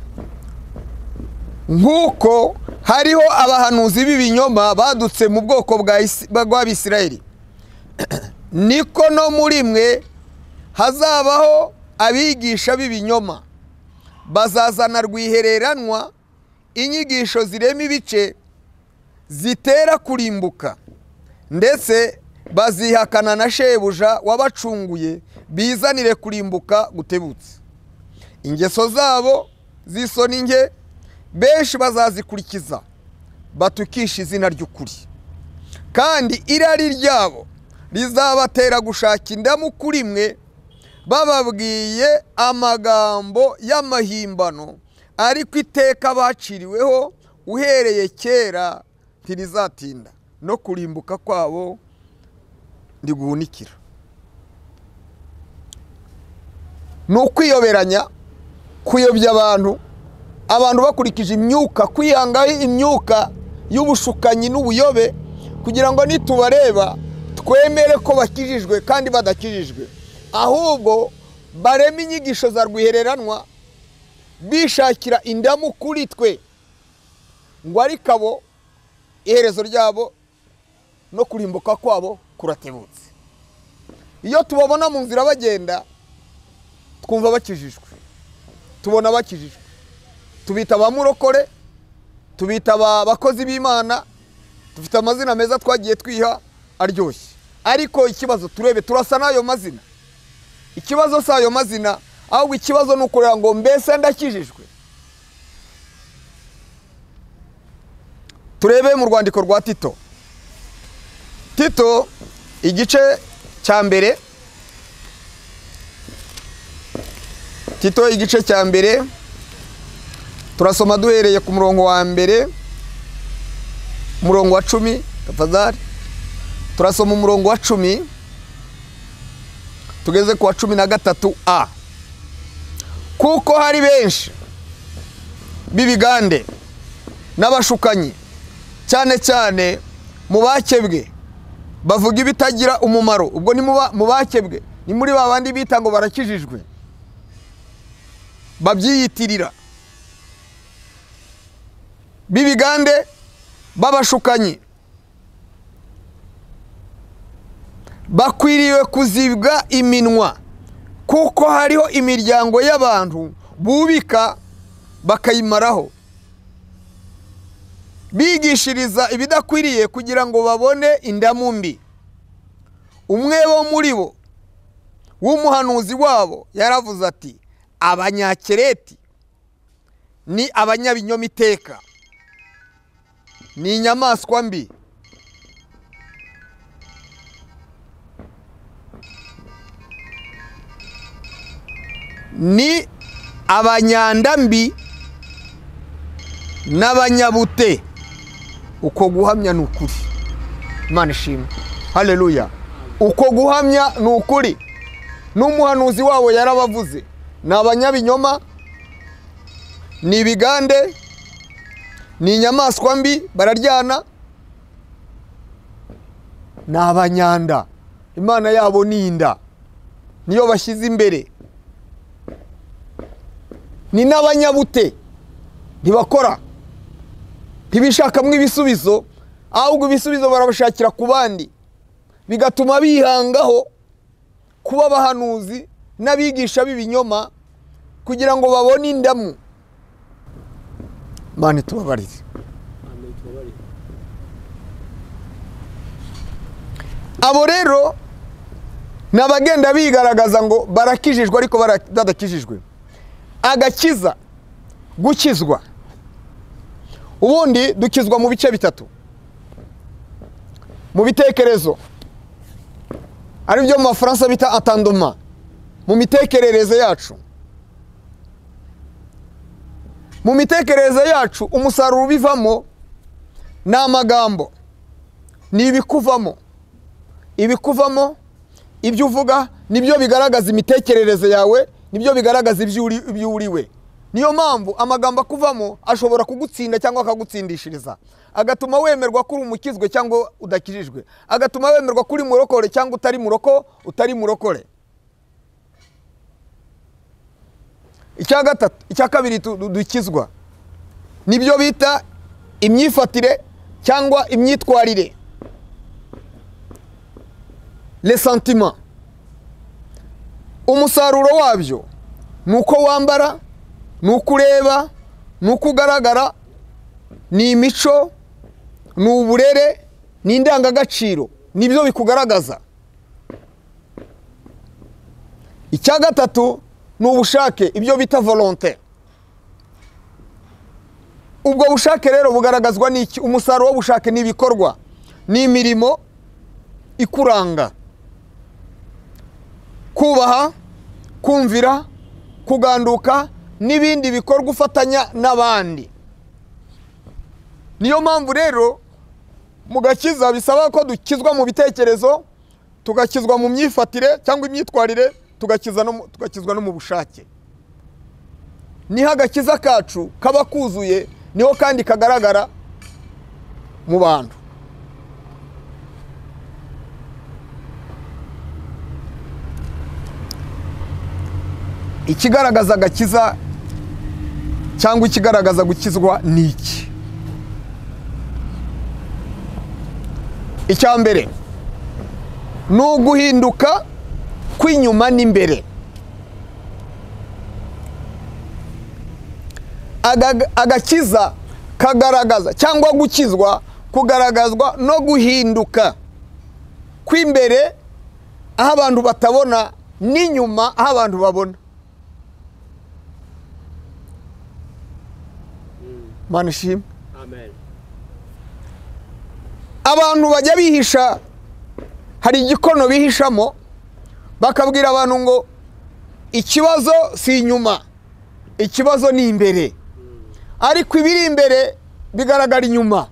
nk'uko hariho abahanuzi b'ibinyoma badutse mu bwoko bw'Abisirayeli, niko no muri mwe hazabaho abigisha b'ibinyoma, bazazana rwihereranwa inyigisho zirema ibice zitera kurimbuka, ndetse bazihakana na shebuja wabacunguye, bizanire kurimbuka gutebutse. Ingeso zabo z'isoni nke benshi bazazikurikiza, batukisha izina ry'ukuri, kandi irari ryabo rizabatera gushaka indamu kuri mwe, bababwiye amagambo y'amahimbano, ariko iteka baciriweho uhereye kera ntirizatinda, no kurimbuka kwabo ndiguhunikira. Ni ukwiyoberanya, kuyobya abantu bakurikije imyuka, kwihangaho imyuka y'ubushukanyi n'ubuyobe, kugira ngo nitubareba twemere ko bakijijwe kandi badakijijwe, ahubwo bareme inyigisho za rwihereranwa bishakira indamu kuri twe, ngo ariko abo iherezo ryabo no kurimbuka kwabo kuratebutse. Iyo tubabona mu nzira bagenda twumva bakijijwe, tubona bakijijwe, tubita abamurokore, tubita abakozi b'Imana, dufite amazina meza twagiye twiha aryoshye, ariko ikibazo turebe turasa n'ayo mazina. Ikibazo si ayo mazina, ahubwo ikibazo ni ukureba ngo mbese ndakijijwe. Turebe mu rwandiko rwa Tito, Tito igice cya mbere, Tito igice cya mbere turasoma duhereye ku murongo wa mbere, umurongo wa 10, tafadhali. Turasoma umurongo wa 10 tugeze ku wa 13a. Kuko hari benshi b'ibigande n'abashukanyi, cyane cyane mu bakebwe, bavuga ibitagira umumaro. Ubwo ni mu bakebwe, ni muri babandi bita ngo barakijijwe, babyiyitirira. B'ibigande b'abashukanyi bakwiriwe kuzibwa iminwa, kuko hariho imiryango y'abantu bubika bakayimaraho, bigishiriza ibidakwiriye kugira ngo babone indamu mbi. Umwe bo muri bo w'umuhanuzi wabo yaravuze ati, Abanyakereti ni abanyabinyoma iteka, ni inyamaswa mbi. Ni abanyandambi n'abanyabute. Uko guhamya ni ukuri. Imana ishimwe. Haleluya. Uko guhamya ni ukuri. N'umuhanuzi wabo yarabavuze. Ni abanyabinyoma, ni ibigande, ni inyamaswa mbi, bararyana, ni abanyanda. Imana yabo ni inda, niyo bashyize imbere. Ni n'abanyabute, ntibakora, ntibishakamwo ibisubizo, ahubwo ibisubizo barabashakira ku bandi, bigatuma bihangaho kuba abahanuzi n'abigisha b'ibinyoma kugira ngo babone indamu. Imana itubabarire. Abo rero n'abagenda bigaragaza ngo barakijijwe ariko badakijijwe. Agakiza, gukizwa, ubundi dukizwa mu bice bitatu. Mu bitekerezo, ari byo mu Faransa bita attendement, mu mitekerereze yacu. Mu mitekerereze yacu umusaruro ubivamo ni amagambo, ni ibikuvamo. Ibikuvamo, ibyo uvuga nibyo bigaragaza imitekerereze yawe, nibyo bigaragaza ibyo uriwe. Niyo mpamvu amagambo akuvamo ashobora kugutsinda cyangwa akagutsindishiriza, agatuma wemerwa kuri umukizwe cyangwa udakijijwe, agatuma wemerwa kuri murokore cyangwa utari murokore. Icya gatatu, icya kabiri dukizwa nibyo bita imyifatire cyangwa imyitwarire, les sentiments. Umusaruro wabyo nuko wambara, nuko ureba, nuko ugaragara, ni imico, ni uburere, ni indangagaciro, nibyo bikugaragaza. Icya gatatu ni ubushake, ibyo bita volonté. Ubwo bushake rero bugaragazwa n'iki? Umusaruro w'ubushake ni ibikorwa, ni imirimo ikuranga: kubaha, kumvira, kuganduka n'ibindi bikorwa ufatanya n'abandi. Niyo mpamvu rero mu gakiza bisaba ko dukizwa mu bitekerezo, tugakizwa mu myifatire cyangwa imyitwarire, tugakizwa no mu bushake. Niho agakiza kacu kaba kuzuye, niho kandi kagaragara mu bantu. Ikigaragaza agakiza cyangwa ikigaragaza gukizwa ni iki? Icya mbere ni uguhinduka kw'inyuma n'imbere. Agakiza kagaragaza cyangwa gukizwa kugaragazwa no guhinduka kw'imbere aho abantu batabona, n'inyuma aho abantu babona. Mana ishimwe. Amen. Abantu bajya bihisha, hari igikono bihishamo, bakabwira abantu ngo ikibazo si inyuma, ikibazo ni imbere. Ariko ibiri imbere bigaragara inyuma.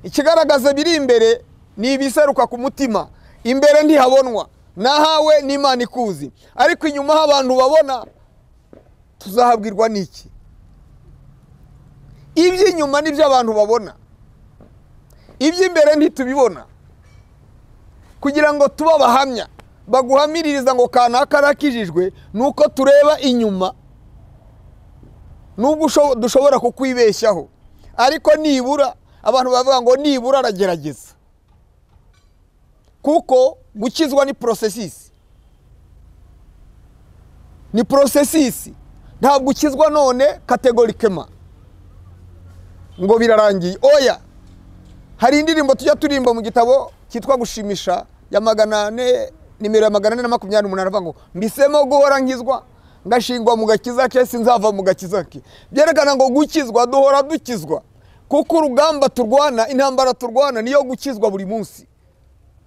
Ikigaragaza biri imbere ni ibiseruka ku mutima. Imbere ntihabonwa, nahawe n'Imana ikuzi. Ariko inyuma aho abantu babona, tuzahabwirwa n'iki? Iby'inyuma nibyo abantu babona, iby'imbere ntitubibona. Kugira ngo tuba abahamya baguhamiririza ngo kanaka arakijijwe, nuko tureba inyuma. Nubwo dushobora kukwibeshyaho, ariko nibura abantu bavuga ngo nibura aragerageza. Kuko gukizwa ni processus, ni processus. Ntabwo ukizwa none categorically ngo birarangiye. Oya, hari indirimbo tujya turimba mu gitabo cyitwa Gushimisha ya 400, nimero ya 428, aravuga ngo mbisemo guhora nkizwa, ngashingwa mu gakiza ke, sinzava mu gakiza ke. Byerekana ngo gukizwa duhora dukizwa, kuko urugamba turwana, intambara turwana niyo gukizwa buri munsi,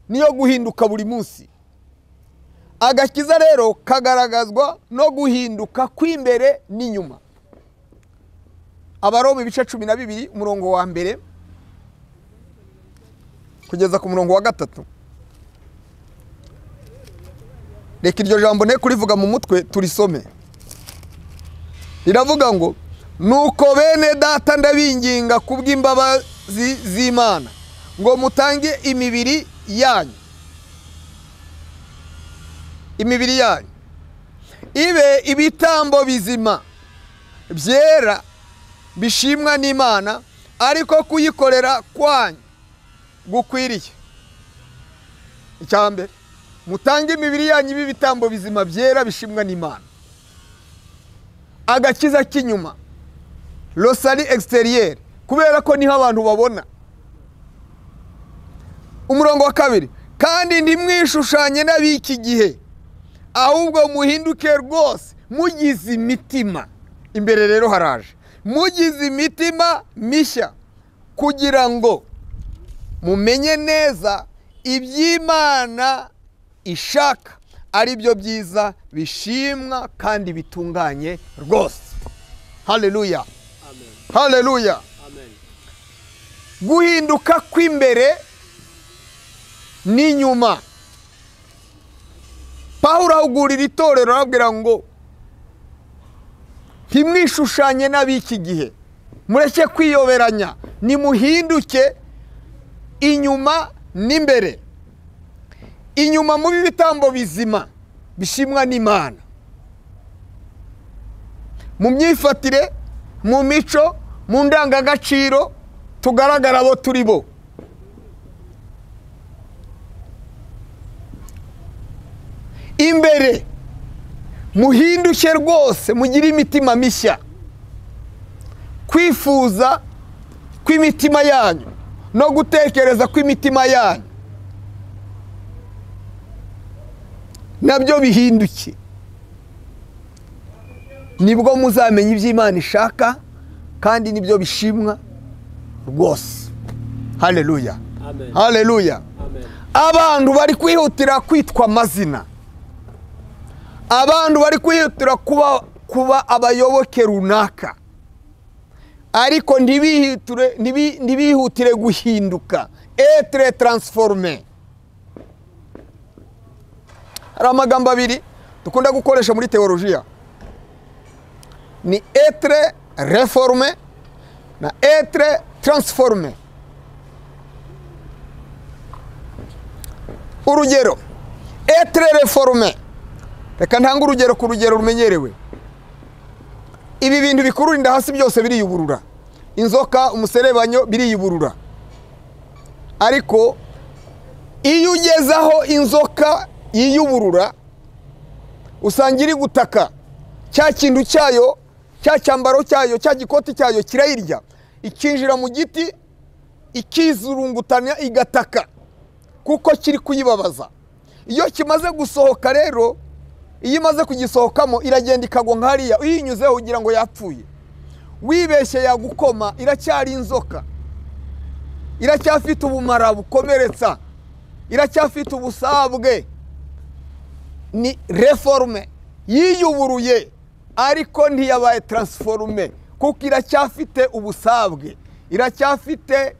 niyo guhinduka buri munsi. Agakiza rero kagaragazwa no guhinduka kw'imbere n'inyuma. Abaroma ibice 12 umurongo wa mbere kugeza ku murongo wa 3. Reka iryo jambo ne kurivuga mu mutwe turisome. Riravuga ngo nuko bene data ndabinginga kubw'imbabazi z'Imana ngo mutange imibiri yanyu ibe ibitambo bizima byera bishimwa n'Imana, ariko kuyikorera kwanyu gukwiriye. Icyambere, mutange imibiri yanyu ibe ibitambo bizima byera bishimwa n'Imana. Agakiza k'inyuma, l'osari extérieur, kubera ko niho abantu babona. Umurongo wa 2, kandi ntimwishushanye n'abiki gihe, ahubwo muhinduke rwose mugize imitima. Imbere rero haraje mugize imitima mishya, kugira ngo mumenye neza iby'Imana ishaka, ari byo byiza bishimwa kandi bitunganye rwose. Haleluya. Amen. Haleluya. Amen. Guhinduka kw'imbere n'inyuma. Pawulo ahugurira itorero arabwira ngo ntimwishushanye n'abiki gihe, mureke kwiyoberanya, nimuhinduke inyuma n'imbere. Inyuma mu bitambo bizima bishimwa n'Imana, mu myifatire, mu mico, mu ndangagaciro tugaragara abo turi bo. Imbere muhinduke rwose, mugire imitima mishya. Kwifuza kw'imitima yanyu no gutekereza kw'imitima yanyu nabyo bihinduke, nibwo muzamenya ibyo Imana ishaka kandi nibyo bishimwa rwose. Haleluya, haleluya. Abantu bari kwihutira kwitwa amazina, abantu bari kwihutira kuba abayoboke runaka, ariko ntibihutire guhinduka, etre transformé. Hari amagambo abiri dukunda gukoresha muri teolojiya, ni etre réformé na etre transformé. Urugero, etre réformé, reka ntanga urugero ku rugero rumenyerewe. Ibi bintu bikururinda hasi byose biriyuburura, inzoka, umuserebanyo biriyuburura. Ariko iyo ugezaho inzoka yiyuburura, usanga iri gutaka, cya kintu cyayo, cya cyambaro cyayo, cya gikoti cyayo kirayirya, ikinjira mu giti, ikizurungutanya, igataka kuko kiri kuyibabaza. Iyo kimaze gusohoka rero, iyo imaze kugisohokamo iragenda ikagwa nk'hariya, uyinyuzeho ugira ngo yapfuye. Wibeshye yagukoma, iracyari inzoka, iracyafite ubumara bukomeretsa, iracyafite ubusabwe. Ni réforme, yiyuburuye ariko ntiyabaye transformé, kuko iracyafite ubusabwe, iracyafite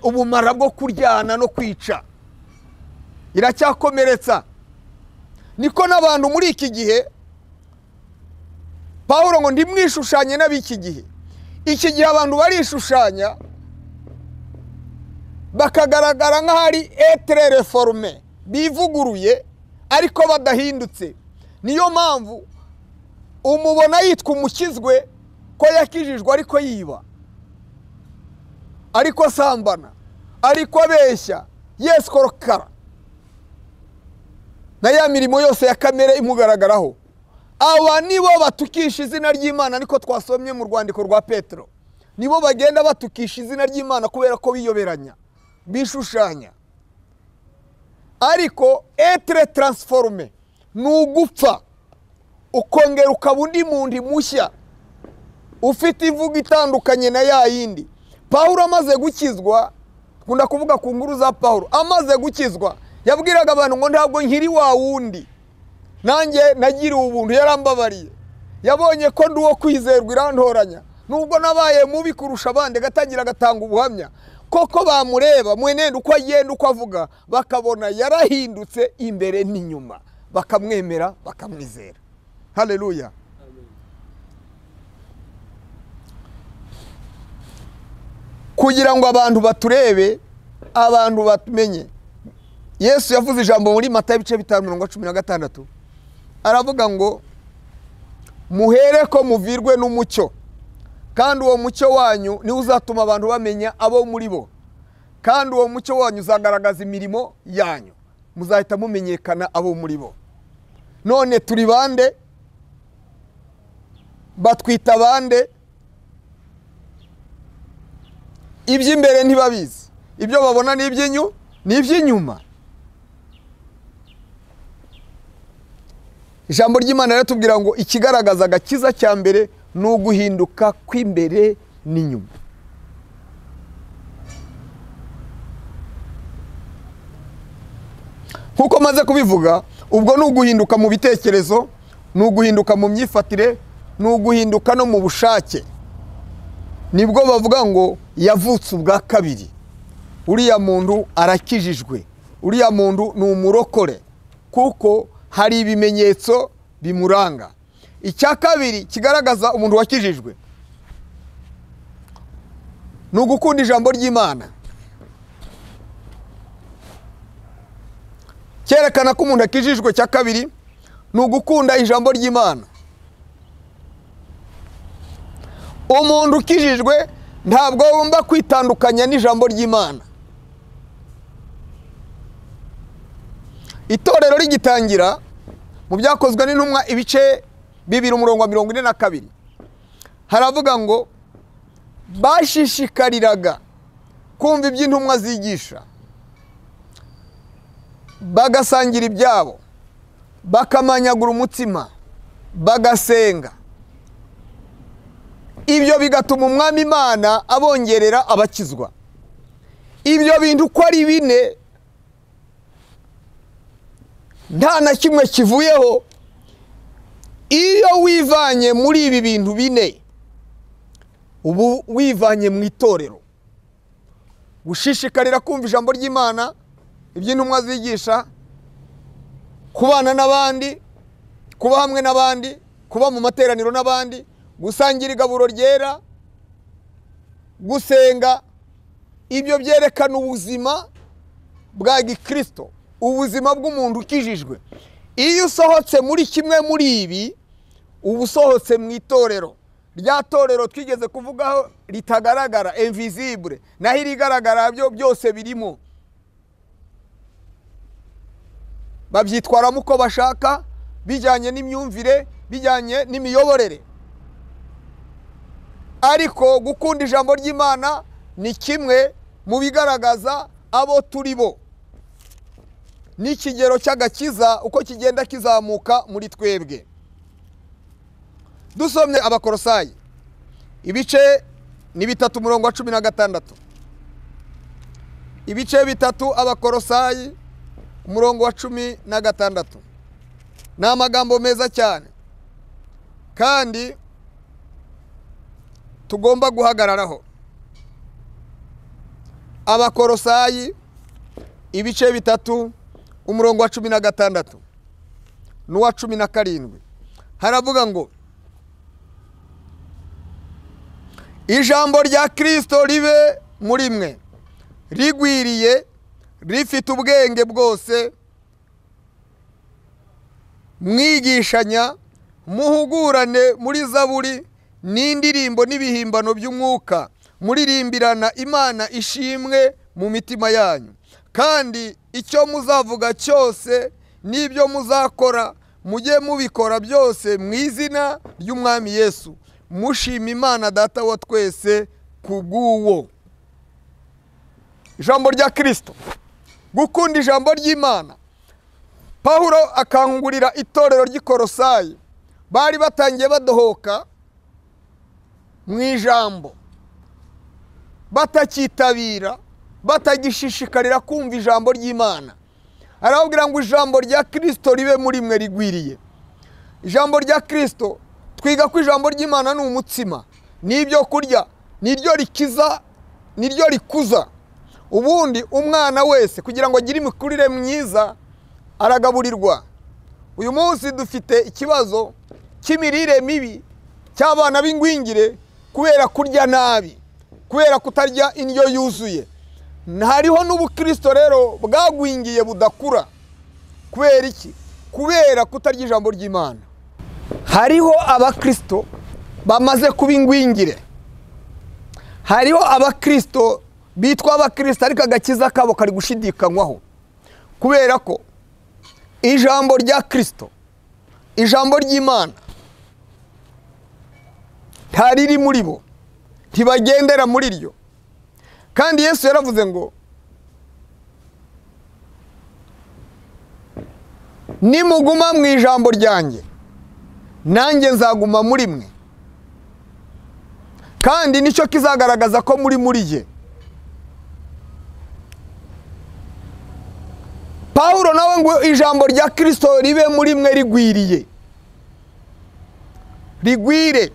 ubumara bwo kuryana no kwica, iracyakomeretsa. Niko n'abantu muri iki gihe, Pawulo ngo ndimwishushanye n'ab'iki gihe. Iki gihe abantu barishushanya bakagaragara nk'ahari etre réformé, bivuguruye ariko badahindutse. Niyo mpamvu umubona yitwa umukizwe ko yakijijwe ariko yiba, ariko asambana, ariko abeshya, yeskorokara, na ya mirimo yose ya kamere imugaragaraho. Aba nibo batukisha izina ry'Imana, niko twasomye mu rwandiko rwa Petero. Nibo bagenda batukisha izina ry'Imana kubera ko biyoberanya, bishushanya. Ariko etre transformé ni ugupfa ukongera ukaba undi muntu mushya, ufite ivuga itandukanye na ya yindi. Pawulo amaze gukizwa, kunda kuvuga ku nkuru za Pawulo, amaze gukizwa yabwiraga abantu ngo ntabwo nkiri wa wundi, nanjye nagiriwe ubuntu, yarambabariye, yabonye ko ndi uwo kwizerwa, irantoranya. Nubwo nabaye mubi kurusha abandi, gatangira gatanga ubuhamya, koko bamureba mwenende uko agenda, uko avuga, bakabona yarahindutse imbere n'inyuma, bakamwemera, bakamwizera. Haleluya. Kugira ngo abantu baturebe, abantu batumenye, Yesu yavuze ijambo muri Matayo 5:16, aravuga ngo muhereko muvirwe n'umucyo, kandi uwo mucyo wanyu ni uzatuma abantu bamenya abo muri bo, kandi uwo mucyo wanyu uzagaragaza imirimo yanyu, muzahita mumenyekana abo muri bo. None turi bande? Batwita bande? Iby'imbere ntibabizi, ibyo babona ni iby'inyuma. Ijambo ry'Imana riratubwira ngo ikigaragaza agakiza cya mbere ni uguhinduka kw'imbere n'inyuma. Nkuko maze kubivuga, ubwo ni uguhinduka mu bitekerezo, ni uguhinduka mu myifatire, ni uguhinduka no mu bushake. Nibwo bavuga ngo yavutse ubwa kabiri. Uriya muntu arakijijwe, uriya muntu ni umurokore, kuko hari ibimenyetso bimuranga. Icya kabiri kigaragaza umuntu wakijijwe ni ugukunda ijambo ry'Imana. Cyerekana ko umuntu akijijwe cya kabiri ni ugukunda ijambo ry'Imana. umuntu ukijijwe ntabwo agomba kwitandukanya n'ijambo ry'Imana. Itorero rigitangira mu byakozwe n'intumwa ibice 2:42 haravuga ngo bashishikariraga kumva iby'intumwa zigisha, bagasangira ibyabo, bakamanyagura umutima, bagasenga. Ibyo bigatuma umwami Imana abongerera abakizwa. Ibyo bintu uko ari bine nta na kimwe kivuyeho. Iyo wivanye muri ibi bintu bine, ubu wivanye mu itorero. Gushishikarira kumva ijambo ry'Imana, iby'intumwa zigisha, kubana n'abandi, kuba hamwe n'abandi, kuba mu materaniro n'abandi, gusangira igaburo ryera, gusenga. Ibyo byerekana ubuzima bwa gikristo, ubuzima bw'umuntu ukijijwe. Iyo usohotse muri kimwe muri ibi, uba usohotse mu itorero. Rya torero twigeze kuvugaho ritagaragara, invisible, naho irigaragara byo byose birimo. Babyitwaramo uko bashaka, bijyanye n'imyumvire, bijyanye n'imiyoborere. Ariko gukunda ijambo ry'Imana ni kimwe mu bigaragaza abo turi bo, n'ikigero cy'agakiza uko kigenda kizamuka muri twebwe. Dusomye Abakolosayi ibice ni 3:16. Ibice 3 Abakolosayi 16. Ni amagambo meza cyane kandi tugomba guhagararaho. Abakolosayi ibice 3 16 n'uwa 17 haravuga ngo ijambo rya Kristo ribe muri mwe rigwiriye, rifite ubwenge bwose, mwigishanya, muhugurane muri zaburi n'indirimbo n'ibihimbano by'umwuka, muririmbirana Imana ishimwe mu mitima yanyu. Kandi icyo muzavuga cyose n'ibyo muzakora, mujye mubikora byose mu izina ry'Umwami Yesu, mushima Imana Data wa twese kubw'uwo. Ijambo rya Kristo, gukunda ijambo ry'Imana. Pawulo akangurira itorero ry'Ikolosayi, bari batangiye badohoka mu ijambo, batakitabira, batagishishikarira kumva ijambo ry'Imana. Arababwira ngo ijambo rya Kristo ribe muri mwe rigwiriye. Ijambo rya Kristo, twiga ko ijambo ry'Imana ni umutsima, n'ibyo kurya, niryo rikiza, niryo rikuza. Ubundi umwana wese kugira ngo agire imikurire myiza aragaburirwa. Uyu munsi dufite ikibazo cy'imirire mibi cy'abana b'ingwingire kubera kurya nabi, kubera kutarya indyo yuzuye. Hariho n'ubukristo rero bwagwingiye budakura. Kubera iki? Kubera kutarya ijambo ry'Imana. Hariho abakristo bamaze kuba ingwingire. Hariho abakristo bitwa abakristo ariko agakiza kabo kari gushidikanywaho. Kubera ko ijambo rya Kristo, ijambo ry'Imana ntariri muri bo, ntibagendera muri ryo. Kandi Yesu yaravuze ngo nimuguma mu ijambo ryanjye, nanjye nzaguma muri mwe, kandi nicyo kizagaragaza ko muri jye. Pawulo nawe ngo ijambo rya Kristo ribe muri mwe rigwiriye, rigwire.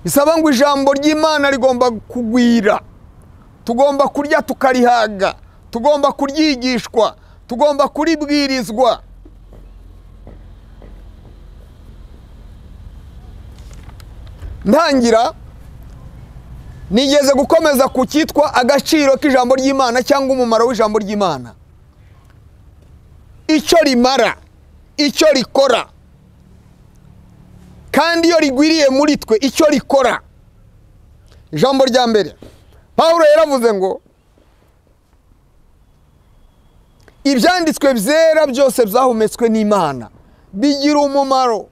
Bisaba ngo ijambo ry'Imana rigomba kugwira. Tugomba kurya tukarihaga, tugomba kuryigishwa, tugomba kuribwirizwa. Ntangira nigeze gukomeza ku cyitwa agaciro k'ijambo ry'Imana cyangwa umumaro w'ijambo ry'Imana. Icyo rimara, icyo rikora. kandi iyo rigwiriye muri twe icyo rikora. Ijambo rya mbere Pawulo yaravuze ngo ibyanditswe byera byose byahumetswe n'Imana bigira umumaro.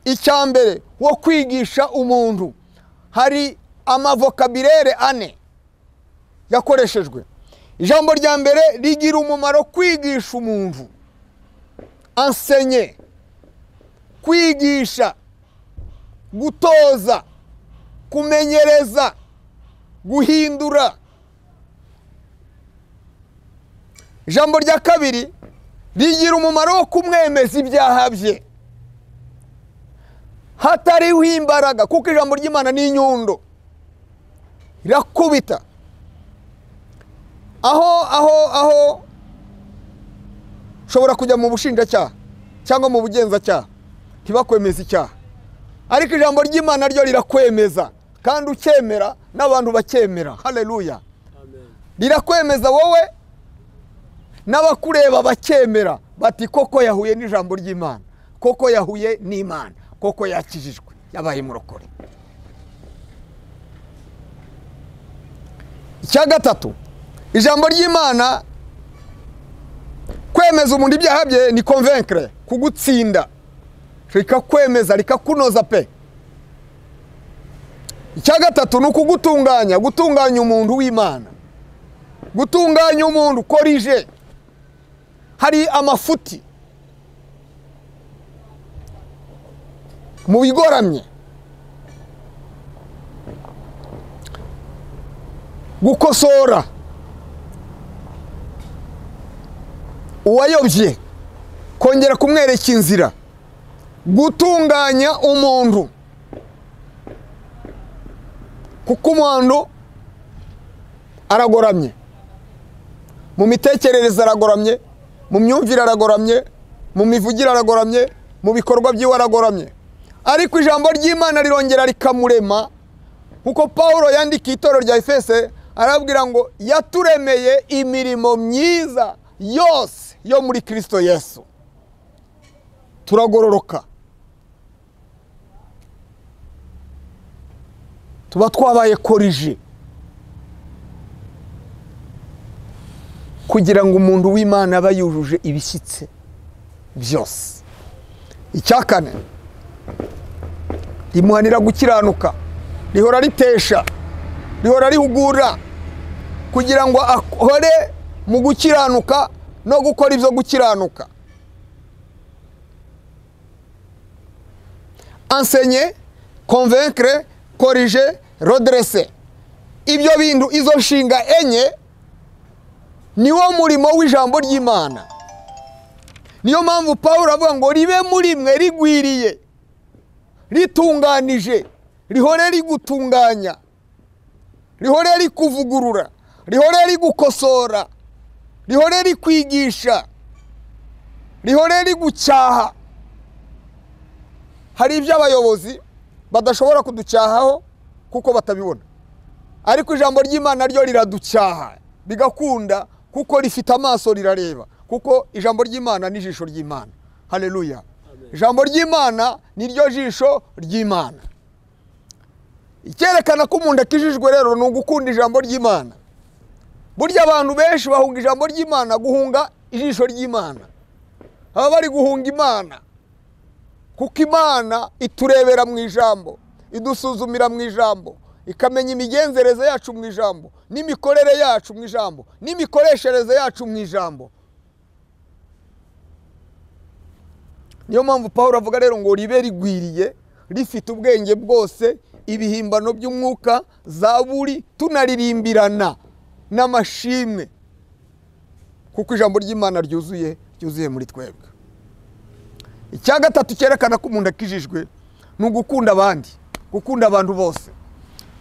Icya mbere wo kwigisha umuntu, hari amavokabulere ane yakoreshejwe. Ijambo rya mbere rigira umumaro kwigisha umuntu, enseigner, kwigisha, gutoza, kumenyereza, guhindura. Ijambo rya kabiri rigira umumaro wo kumwemeza ibyaha bye hatariho imbaraga, kuko ijambo ry'Imana ni inyundo irakubita. aho ushobora kujya mu bushinjacyaha cyangwa mu bugenzacyaha ntibakwemeza icyaha, ariko ijambo ry'Imana ryo rirakwemeza, kandi ukemera n'abantu bakemera. Haleluya. Rirakwemeza wowe n'abakureba bakemera bati koko yahuye n'ijambo ry'Imana, koko yahuye n'Imana, koko yakijijwe, yabaye murokore. Icya gatatu, ijambo ry'Imana kwemeza umuntu ibyaha bye ni convaincre, kugutsinda, rikakwemeza, rikakunoza pe. Icya gatatu ni ukugutunganya, gutunganya umuntu w'Imana, gutunganya umuntu, corriger. Hari amafuti mu bigoramye, gukosora uwayobye, kongera kumwereka inzira, gutunganya umuntu, kuko umuntu aragoramye, mu mitekerereze aragoramye, mu myumvire aragoramye, mu mivugire aragoramye, mu bikorwa by'iwe aragoramye. Ariko ijambo ry'Imana rirongera rikamurema, kuko Pawulo yandikiye itorero rya Efese arabwira ngo yaturemeye imirimo myiza yose yo muri Kristo Yesu, turagororoka, tuba twabaye corrigé kugira ngo umuntu w'Imana aba yujuje ibishyitse byose. Icya kane, rimuhanira gukiranuka, rihora ritesha, rihora rihugura kugira ngo ahore mu gukiranuka no gukora ibyo gukiranuka. Enseigner, convaincre, corriger, redresser. Ibyo bintu, izo nshinga enye niwo murimo w'ijambo ry'Imana. Niyo mpamvu Pawulo avuga ngo ribe muri mwe rigwiriye, ritunganije, rihore rigutunganya, rihore rikuvugurura, rihore rigukosora, rihore rikwigisha, rihore rigucyaha. Hari ibyo abayobozi badashobora kuducyahaho kuko batabibona, ariko ijambo ry'Imana ryo riraducyaha bigakunda, kuko rifite amaso rirareba, kuko ijambo ry'Imana ni ijisho ry'Imana. Haleluya. Ijambo ry'Imana ni ryo jisho ry'Imana. Icyerekana ko umuntu akijijwe rero ni ugukunda ijambo ry'Imana. Burya abantu benshi bahunga ijambo ry'Imana, guhunga ijisho ry'Imana, baba bari guhunga Imana, kuko Imana iturebera mu ijambo, idusuzumira mu ijambo, ikamenya imigenzereze yacu mu ijambo, n'imikorere yacu mu ijambo, n'imikoreshereze yacu mu ijambo. Niyo mpamvu Pawulo avuga rero ngo ribe rigwiriye, rifite ubwenge bwose, ibihimbano by'umwuka, zaburi, tunaririmbirana n'amashimwe, kuko ijambo ry'Imana ryuzuye muri twebwe. Icya gatatu cyerekana ko umuntu akijijwe ni ugukunda abandi, gukunda abantu bose,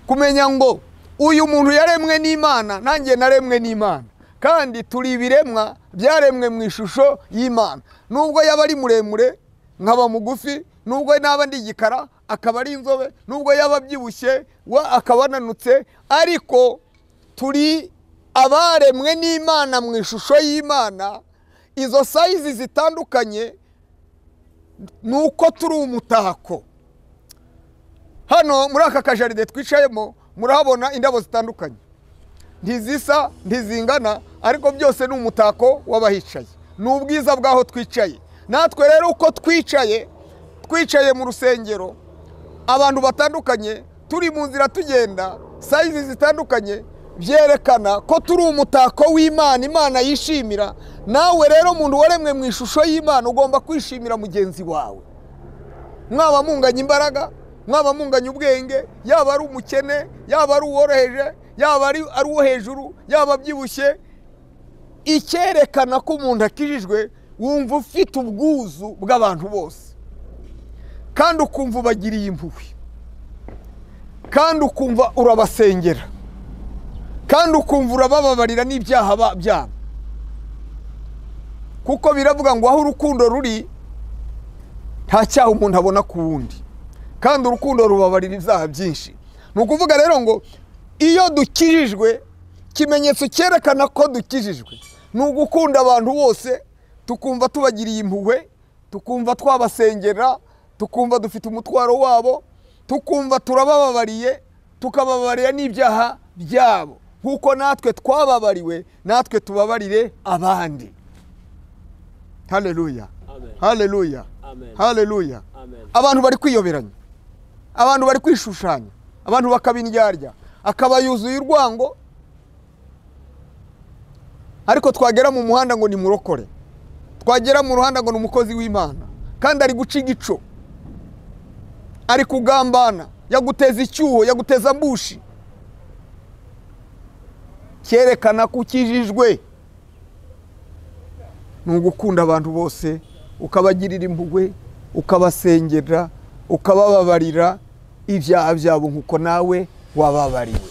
kumenya ngo uyu muntu yaremwe n'Imana, nanjye naremwe n'Imana, kandi turi ibiremwa byaremwe mu ishusho y'Imana. Nubwo yaba ari muremure nkaba mugufi, nubwo naba ndi igikara akaba ari inzobe, nubwo yaba abyibushye akaba ananutse, ariko turi abaremwe n'Imana mu ishusho y'Imana. Izo size zitandukanye nuko turi umutako, hano muri aka kajaride twicayemo murahabona indabo zitandukanye, ntizisa ntizingana, ariko byose ni umutako w'abahicaye, ni ubwiza bw'aho twicaye. Natwe rero uko twicaye mu rusengero, abantu batandukanye, turi mu nzira tugenda, sayizi zitandukanye, byerekana ko turi umutako w'Imana, Imana yishimira. Nawe rero umuntu waremwe mu ishusho y'Imana ugomba kwishimira mugenzi wawe, mwaba munganya imbaraga, mwaba munganya ubwenge, yaba ari umukene, yaba ari uworoheje, yaba ari uwo hejuru, yaba abyibushye. Icyerekana ko umuntu akijijwe, wumva ufite ubwuzu bw'abantu bose, kandi ukumva ubagiriye impuhwe, kandi ukumva urabasengera, kandi ukumva urabababarira n'ibyaha byabo. Kuko biravuga ngo aho urukundo ruri nta cyaha umuntu abona ku wundi, kandi urukundo rubabarira ibyaha byinshi. Ni ukuvuga rero ngo iyo dukijijwe, ikimenyetso cyerekana ko dukijijwe ni ugukunda abantu bose, tukumva tubagiriye impuhwe, tukumva twabasengera, tukumva dufite umutwaro wabo, tukumva turabababariye, tukababarira n'ibyaha byabo, nk'uko natwe twababariwe, natwe tubabarire abandi. Haleluya, haleluya, haleluya. Abantu bari kwiyoberanya, abantu bari kwishushanya, abantu bakabindyarya, akaba yuzuye urwango, ariko twagera mu muhanda ngo ni murokore, twagera mu ruhanda ngo ni umukozi w'Imana, kandi ari guca igico, ari kugambana, yaguteza icyuho, yaguteza mbushi. Cyerekana ko ukijijwe ni ugukunda abantu bose, ukabagirira impuhwe, ukabasengera, ukabababarira ibyaha byabo nk'uko nawe wababariwe.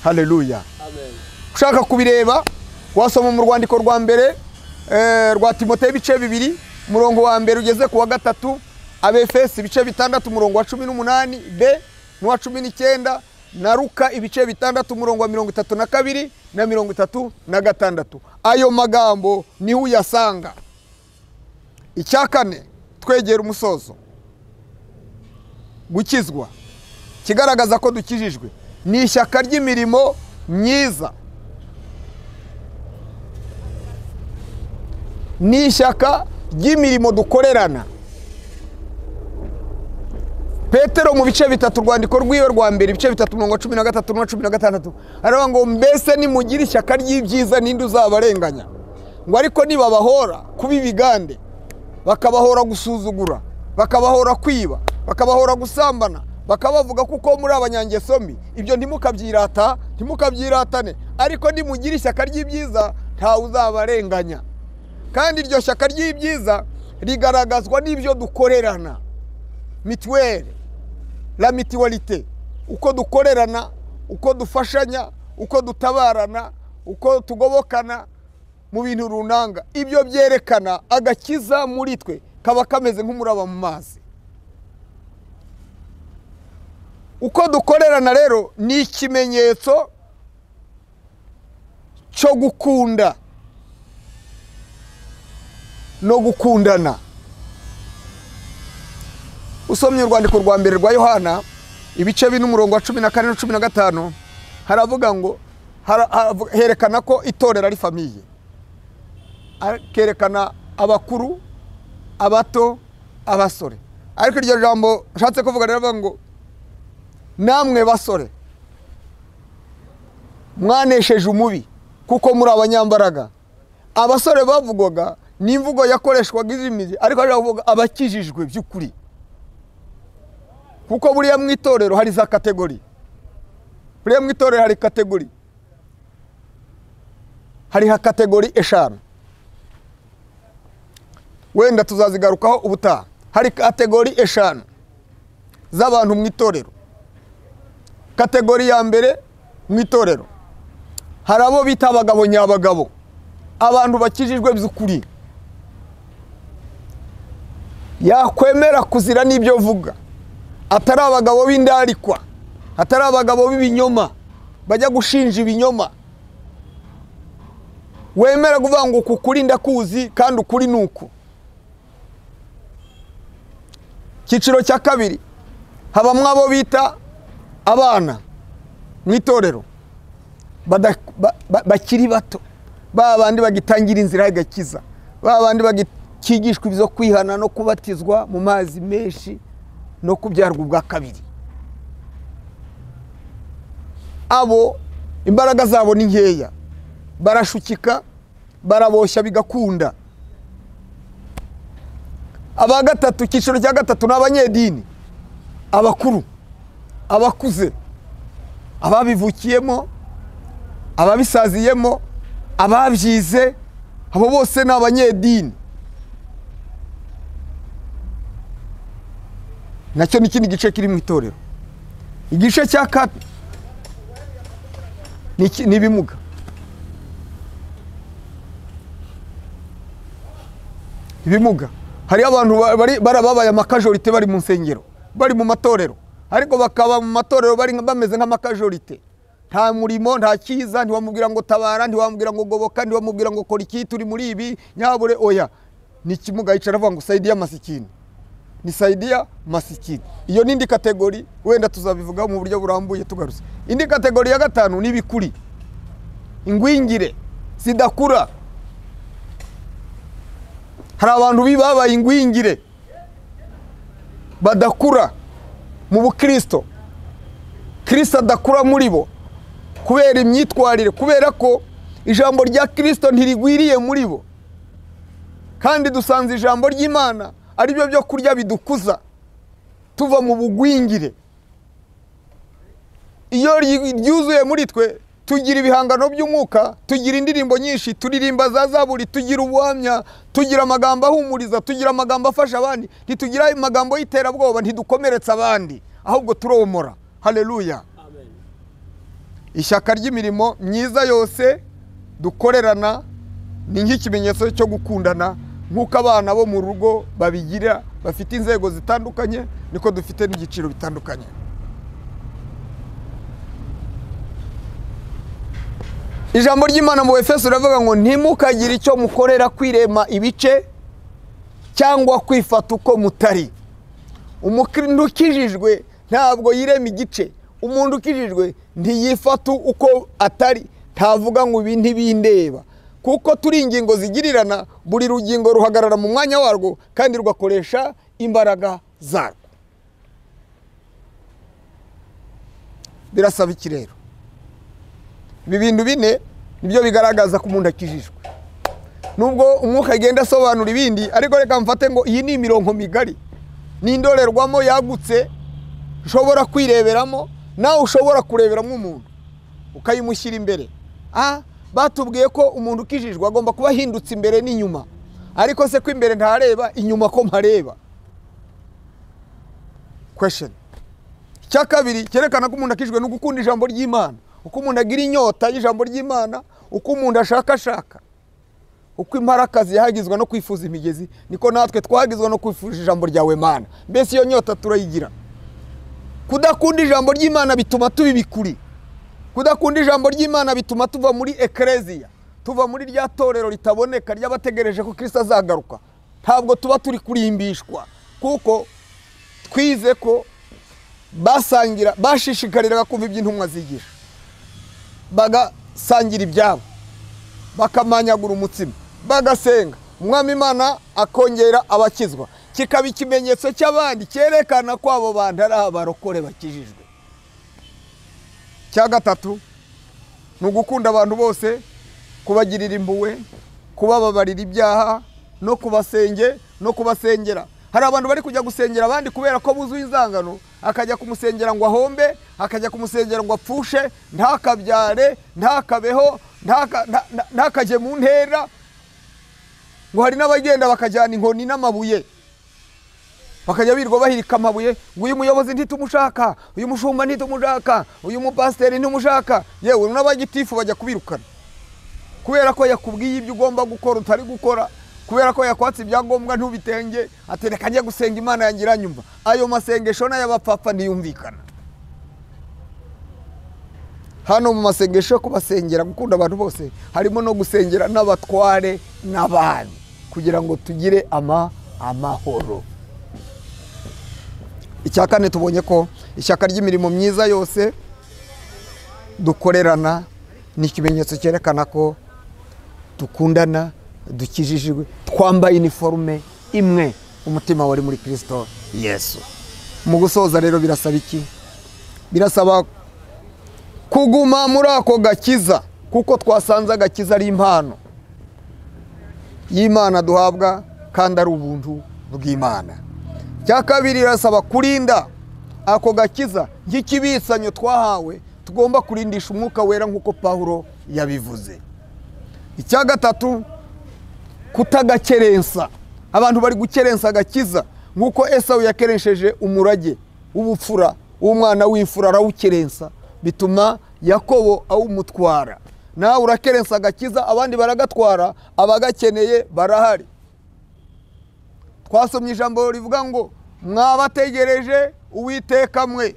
Haleluya. Ushaka kubireba wasoma mu rwandiko rwa mbere rwa Timoteyo ibice 2 umurongo wa mbere ugeze ku wa 3, Abefesi ibice 6 umurongo wa 18 b n'uwa 19, na Luka ibice 6 umurongo wa 32 na 36. Ayo magambo niho uyasanga. Icyakane, twegera umusozo. Gukizwa kigaragaza ko dukijijwe ni ishyaka ry'imirimo myiza, ni ishyaka ry'imirimo dukorerana. Petero mu bice 3 rwandiko rw'iwe rwa mbere ibice 3 umurongo wa 13 n'uwa 16 aravuga ngo mbese nimugira ishyaka ry'ibyiza ninde uzabarenganya? Ngo ariko nibabahora kuba ibigande, bakabahora gusuzugura, bakabahora kwiba, bakabahora gusambana, bakabavuga kuko muri abanyangeso mbi, ibyo ntimukabyiratane, ariko nimugira ishyaka ry'ibyiza ntawe uzabarenganya. Kandi iryo shyaka ry'ibyiza rigaragazwa n'ibyo dukorerana. Mituweli, la mituwalite, uko dukorerana, uko dufashanya, uko dutabarana, uko tugobokana mu bintu runanga. Ibyo byerekana agakiza muri twe kaba kameze nk'umuraba mu mazi. Uko dukorerana rero ni ikimenyetso cyo gukunda no gukundana. Usomye urwandiko rwa mbere rwa Yohana ibice 4 umurongo wa 14 na 15 haravuga ngo herekana ko itorero ari famiye, kerekana abakuru, abato, abasore. Ariko iryo jambo nshatse kuvuga rero ngo namwe basore mwanesheje umubi kuko muri abanyambaraga. Abasore bavugwaga n'imvugo yakoreshwaga izimizi, ariko aravuga abakijijwe by'ukuri, kuko buriya mu itorero hari za kategori. Buriya mu itorero hari kategori, hari kategori 5, wenda tuzazigarukaho ubutaha. Hari kategori 5 z'abantu mu itorero. Kategori ya mbere mu itorero hari abo bita abagabo nyabagabo, abantu bakijijwe by'ukuri, yakwemera kuzira n'ibyo vuga, atari abagabo b'indarikwa, atari abagabo b'ibinyoma bajya gushinja ibinyoma. Wemera kuvuga ngo kukuri ndakuzi kandi ukuri nuko. Kiciro cya kabiri habamwe abo bita abana mu itorero bakiri bato, babandi bagitangira inzira y'agakiza, babandi bagikigishwa ibyo kwihana no kubatizwa mu mazi menshi no kubyarwa ubwa kabiri. Abo imbaraga zabo ni nkeya, barashukika, baraboshya bigakunda. Aba gatatu, icyiciro cya gatatu ni abanyedini, abakuru, abakuze, ababivukiyemo, ababisaziyemo, ababyize, abo bose ni abanyedini. Nacyo ni ikindi gice kiri mu itorero. Igice cya kane ni ibimuga. Ibimuga, hari abantu barababaye amakajorite bari mu nsengero, bari mu matorero, ariko bakaba mu matorero bari bameze nk'amakajorite. Nta murimo, nta cyiza, ntiwamubwira ngo tabara, ntiwamubwira ngo goboka, ntiwamubwira ngo kora iki, turi muri ibi, nyabure, oya. Ni ikimuga yicara avuga ngo saidia masikini. Ni saidia masikini. Iyo ni indi kategori, wenda tuzabivugaho mu buryo burambuye tugarutse. Indi kategori ya gatanu ni ibikuri, ingwingire zidakura. Hari abantu bibabaye ingwingire badakura mu bukristo, Kristo adakura muri bo kubera imyitwarire, kubera ko ijambo rya Kristo ntirigwiriye muri bo, kandi dusanze ijambo ry'Imana ari byo byo kurya bidukuza tuva mu bugwingire. Iyo ryuzuye muri twe, tugira ibihangano by'umwuka, tugira indirimbo nyinshi, turirimba za zaburi, tugira ubuhamya, tugira amagambo ahumuriza, tugira amagambo afasha abandi, ntitugira amagambo y'iterabwoba, ntidukomeretsa abandi, ahubwo turomora. Haleluya. Amen. Ishyaka ry'imirimo myiza yose dukorerana ni nk'ikimenyetso cyo gukundana, nk'uko abana bo mu rugo babigira, bafite inzego zitandukanye, niko dufite n'igiciro bitandukanye. Ijambo ry'Imana mu Efeso riravuga ngo ntimukagire icyo mukorera kwirema ibice cyangwa kwifata uko mutari. Umuntu ukijijwe ntabwo yirema igice, umuntu ukijijwe ntiyifata uko atari, ntavuga ngo ibi ntibindeba, kuko turi ingingo zigirirana, buri rugingo ruhagarara mu mwanya warwo kandi rugakoresha imbaraga zarwo. Birasaba iki rero? Ibi bintu bine nibyo bigaragaza ko umuntu akijijwe. Nubwo umwuka agenda asobanura ibindi, ariko reka mfate ngo iyi ni imirongo migari, ni indorerwamo yagutse ushobora kwireberamo, nawe ushobora kureberamo umuntu ukayimushyira imbere. Batubwiye ko umuntu ukijijwe agomba kuba ahindutse imbere n'inyuma, ariko se ko imbere ntareba, inyuma ko mpareba? Question. Icya kabiri cyerekana ko umuntu akijijwe no gukunda ijambo ry'Imana. Uko umuntu agira inyota y'ijambo ry'Imana, uko umuntu ashaka, uko imparakazi yahagizwa no kwifuza imigezi, niko natwe twahagizwa no kwifuza ijambo ryawe Mana. Mbese iyo nyota turayigira. Kudakunda ijambo ry'Imana bituma tuba ibikuri. Kudakunda ijambo ry'Imana bituma tuva muri ekleziya, tuva muri rya torero ritaboneka ry'abategereje ko Kristo azagaruka. Ntabwo tuba turi kurimbishwa, kuko twize ko bashishikariraga kumva iby'intumwa zigisha, bagasangira ibyabo, bakamanyagura umutsima, bagasenga, umwami Imana akongera abakizwa, kikaba ikimenyetso cy'abandi cyerekana ko abo bantu ari abarokore bakijijwe. Cya gatatu ni ugukunda abantu bose, kubagirira impuhwe, kubababarira ibyaha, no kubasengera. Hari abantu bari kujya gusengera abandi kubera ko buzuye inzangano, akajya kumusengera ngo ahombe, akajya kumusengera ngo apfushe, ntakabyare, ntakabeho, ntakajye mu ntera. Ngo hari n'abagenda bakajyana inkoni n'amabuye, bakajya birirwa bahirika amabuye, ngo uyu muyobozi ntitumushaka, uyu mushumba ntitumushaka, uyu mupasiteri ntitumushaka. Yewe n'abagitifu bajya kubirukana kubera ko yakubwiye ibyo ugomba gukora utari gukora, kubera ko yakwatse ibyangombwa ntubitenge, atereka njye gusenga Imana yanjye iranyumva. Ayo masengesho n'ay'abapfapfa ntiyumvikana. Hano mu masengesho yo kubasengera, gukunda abantu bose, harimo no gusengera n'abatware n'abandi kugira ngo tugire amahoro. icya kane tubonye ko ishyaka ry'imirimo myiza yose dukorerana ni ikimenyetso cyerekana ko dukundana, dukijijwe, twambaye iniforume imwe, umutima wari muri Kristo Yesu. Mu gusoza rero birasaba iki? Birasaba kuguma muri ako gakiza, kuko twasanze agakiza ari impano y'Imana duhabwa kandi ari ubuntu bw'Imana. Cya kabiri birasaba kurinda ako gakiza nk'ikibitsanyo twahawe, tugomba kurindisha umwuka wera nk'uko Pawulo yabivuze. Icya gatatu, kutagakerensa. Abantu bari gukerensa agakiza nk'uko Esawu yakeresheje umurage w'ubupfura w'umwana w'imfura, arawukerensa bituma Yakobo awumutwara. Nawe urakerensa agakiza, abandi baragatwara, abagakeneye barahari. Twasomye ijambo rivuga ngo mwabategereje Uwiteka mwe,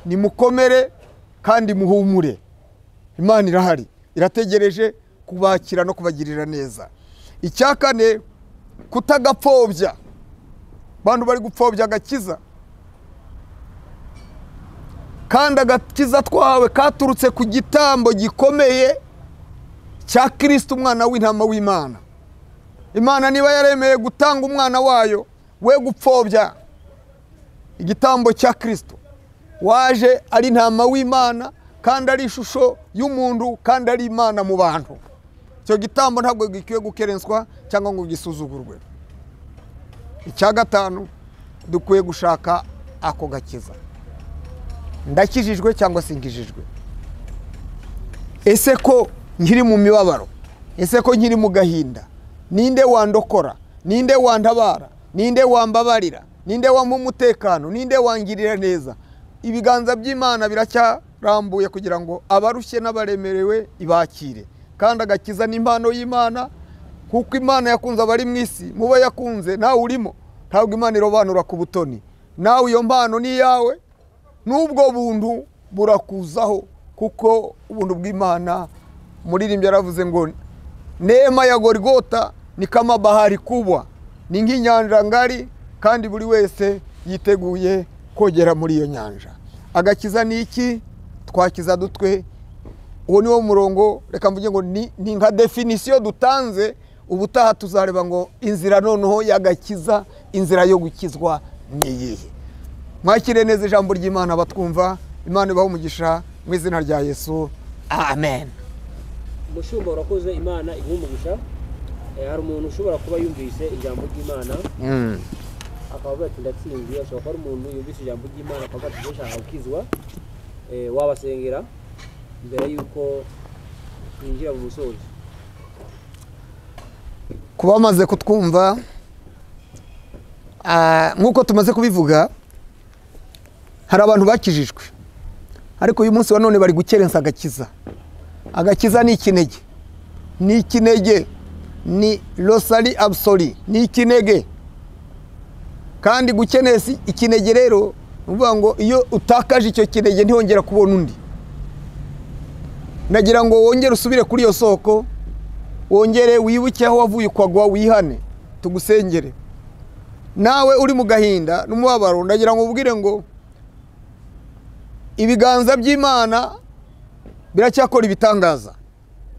nimukomere kandi muhumure. Imana irahari, irategereje kubakira no kubagirira neza. Icya kane, kutagapfobya. Abantu bari gupfobya agakiza, kandi agakiza twahawe katurutse ku gitambo gikomeye cya Kristo, umwana w'intama w'Imana. Imana niba yaremeye gutanga umwana wayo, we gupfobya igitambo cya Kristo. Waje ari intama w'Imana kandi ari ishusho y'umuntu kandi ari Imana mu bantu. Icyo gitambo ntabwo gikwiye gukerenswa cyangwa ngo gisuzugurwe. Icya gatanu, dukwiye gushaka ako gakiza. Ndakijijwe cyangwa singijijwe? Ese ko nkiri mu mibabaro? Ese ko nkiri mu gahinda? Ninde wandokora? Ninde wantabara? Ninde wambabarira? Ninde wampa umutekano? Ninde wangirira neza? Ibiganza by'Imana biracyarambuye kugira ngo abarushye n'abaremerewe ibakire. Kandi agakiza ni impano y'Imana, kuko Imana yakunze abari mu isi, mubo yakunze nawe urimo. Ntabwo Imana irobanura ku butoni. Nawe iyo mpano ni yawe, n'ubwo buntu burakuzaho, kuko ubuntu bw'Imana, umuririmbyi yaravuze ngo neema ya Golgota ni kama bahari kubwa, ni nk'inyanja ngari, kandi buri wese yiteguye kogera muri iyo nyanja. Agakiza ni iki? Twakiza dutwe. Uwo ni wo murongo, reka mvuge ngo ni nka definisiyo dutanze. Ubutaha tuzareba ngo inzira noneho y'agakiza, inzira yo gukizwa ni iyihe. Mwakire neza ijambo ry'Imana batwumva. Imana ibahe umugisha mu izina rya Yesu, amen. Mushumba urakoze, Imana iguhe umugisha. Hari umuntu ushobora kuba yumvise ijambo ry'Imana akavuga ati ndatsinzwe. Ashobora kuba ari umuntu yumvise ijambo ry'Imana akavuga ati ndashaka gukizwa. Wabasengera mbere yuko twinjira mu musozo? Kuba bamaze kutwumva, nk'uko tumaze kubivuga, hari abantu bakijijwe, ariko uyu munsi wa none bari gukerensa agakiza. Agakiza ni ikinege, ni ikinege, ni losari absoli, ni ikinege. Kandi gukenesa ikinege rero, uvuga ngo iyo utakaje icyo kinege ntihongera kubona undi. Nagira ngo wongere usubire kuri iyo soko, wongere wibuke aho wavuye ukagwa, wihane, tugusengere. Nawe uri mu gahinda n'umubabaro, ndagira ngo ubwire ngo ibiganza by'Imana biracyakora ibitangaza,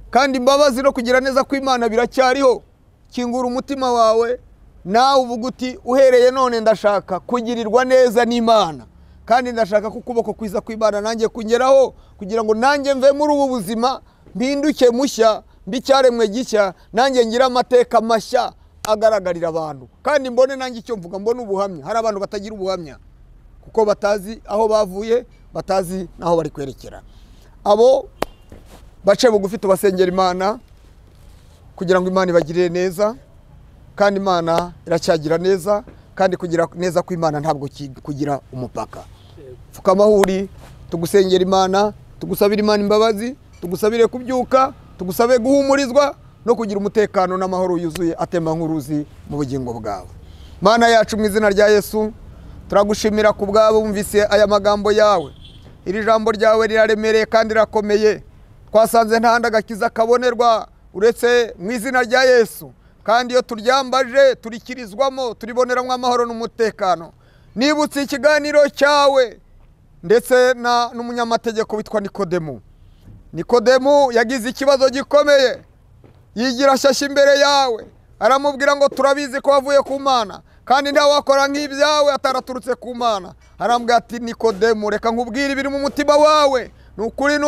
kandi imbabazi no kugira neza kw'Imana biracyariho. Kingura umutima wawe, nawe uvuga uti uhereye none ndashaka kugirirwa neza n'Imana, kandi ndashaka ko ukuboko kwiza kw'Imana nanjye kungeraho, kugira ngo nanjye mve muri ubu buzima mpinduke mushya, mbicyaremwe gishya, nanjye ngira amateka mashya agaragarira abantu, kandi mbone nanjye icyo mvuga, mbone ubuhamya. Hari abantu batagira ubuhamya kuko batazi aho bavuye, batazi naho bari kwerekera. Abo bace bugufi tubasengera Imana kugira ngo Imana ibagirire neza, kandi Imana iracyagira neza, kandi kugira neza kw'Imana ntabwo kugira umupaka. Fukamahuri tugusengera Imana, tugusabira Imana imbabazi, tugusabire kubyuka, tugusabe guhumurizwa no kugira umutekano n'amahoro yuzuye atemba nk'uruzi mu bugingo bwawe. Mana yacu, mu izina rya Yesu turagushimira ku bwabo bumvise aya magambo yawe. Iri jambo ryawe riraremereye kandi rirakomeye. Twasanze nta handi agakiza kabonerwa uretse mu izina rya Yesu, kandi iyo turyambaje turikirizwamo, turiboneramo amahoro n'umutekano. Nibutse ikiganiro cyawe ndetse n'umunyamategeko witwa Nikodemu. Nikodemu yagize ikibazo gikomeye, yigira shyashya imbere yawe, aramubwira ngo turabizi ko wavuye ku Mana kandi nta wakora nk'ibyawe ataraturutse ku Mana. Arambwira ati Nikodemu, reka nkubwire ibiri mu mutima wawe. Nukuri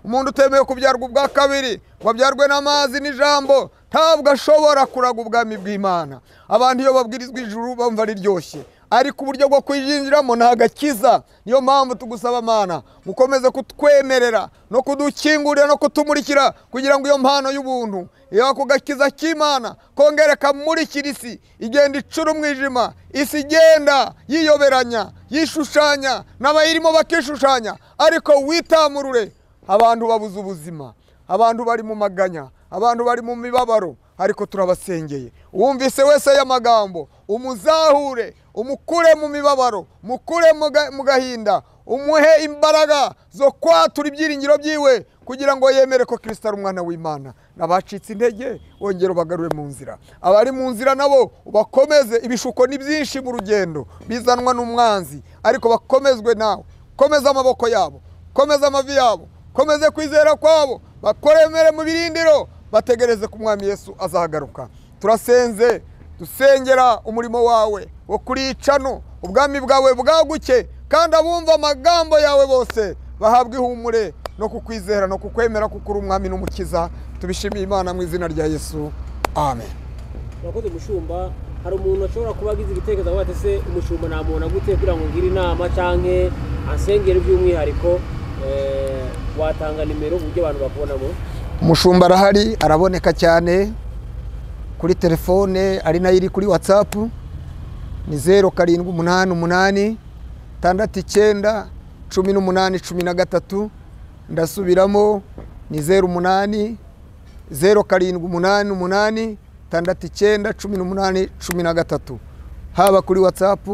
umuntu utemeye kubyarwa ubwa kabiri, wabyarwe n'amazi n'ijambo, ntabwo ashobora kuraga ubwami bw'Imana. Abantu iyo babwirizwa ijuru bumva riryoshye, ariko uburyo bwo kwijinjiramo nta gakiza. Niyo mpamvu tugusaba Mana, mukomeze kutwemerera no kudukingurira no kutumurikira, kugira ngo iyo mpano y'ubuntu iyo ku gakiza k'Imana kongere kamurikira isi, igenda icura umwijima, isi igenda yiyoberanya, yishushanya, n'abayirimo bakishushanya, ariko witamurure. Abantu babuze ubuzima, abantu bari mu maganya, abantu bari mu mibabaro, ariko turabasengeye. Uwumvise wese aya magambo umuzahure, umukure mu mibabaro, mukure mu gahinda, umuhe imbaraga zo kwatura ibyiringiro byiwe, kugira ngo yemere ko Kristo ari umwana w'Imana. N'abacitse intege wongera ubagarure mu nzira, abari mu nzira nabo ubakomeze. Ibishuko ni byinshi mu rugendo bizanwa n'umwanzi, ariko bakomezwe nawe. Komeza amaboko yabo, komeza amavi yabo, komeze kwizera kwabo, bakoremere mu birindiro, bategereze ko umwami Yesu azagaruka. Turasenze, dusengera umurimo wawe wo kuricano, ubwami bwawe bwaguke, kandi abumva amagambo yawe bose bahabwe ihumure no kukwizera no kukwemera kuko uri umwami n'umukiza. Tubishimiye Imana mu izina rya Yesu, amen. Urakoze mushumba. Hari umuntu ashobora kuba agize igitekerezo avuga ati se umushumba namubona gute kugira ngo ngire inama canke asengere by'umwihariko, watanga nimero uburyo abantu bakubonamo? Umushumba arahari, araboneka cyane kuri telefone, ari nayo iri kuri WhatsApp, ni 0788 69 18 13. Ndasubiramo, ni 08 0788 69 18 13. Haba kuri WhatsApp,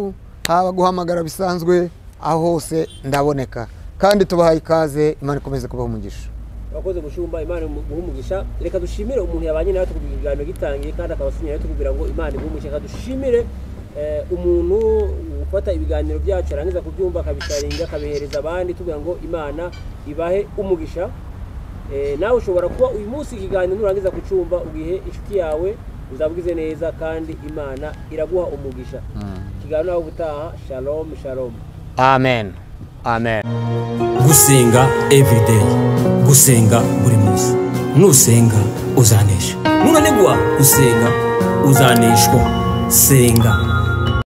haba guhamagara bisanzwe, aho hose ndaboneka, kandi tubahaye ikaze. Imana ikomeze kubaha umugisha. Urakoze mushumba, Imana iguhe umugisha. Reka dushimire umuntu yabanye nawe tukugira ikiganiro gitangiye, kandi akabasinya nawe tukubwira ngo Imana iguhe umugisha. Reka dushimire umuntu ufata ibiganiro byacu arangiza kubyumva akabisharinga akabihereza abandi, tugira ngo Imana ibahe umugisha. Nawe ushobora kuba uyu munsi ikiganiro nurangiza kucumva ugihe inshuti yawe, uzabwize neza kandi Imana iraguha umugisha. Ikiganiro nawe ubutaha. Shalom shalom. Amen. Amen. Gusenga everyday, gusenga buri munsi. Nusenga uzanesha. Nunanigwa gusenga uzaneshwa. Senga.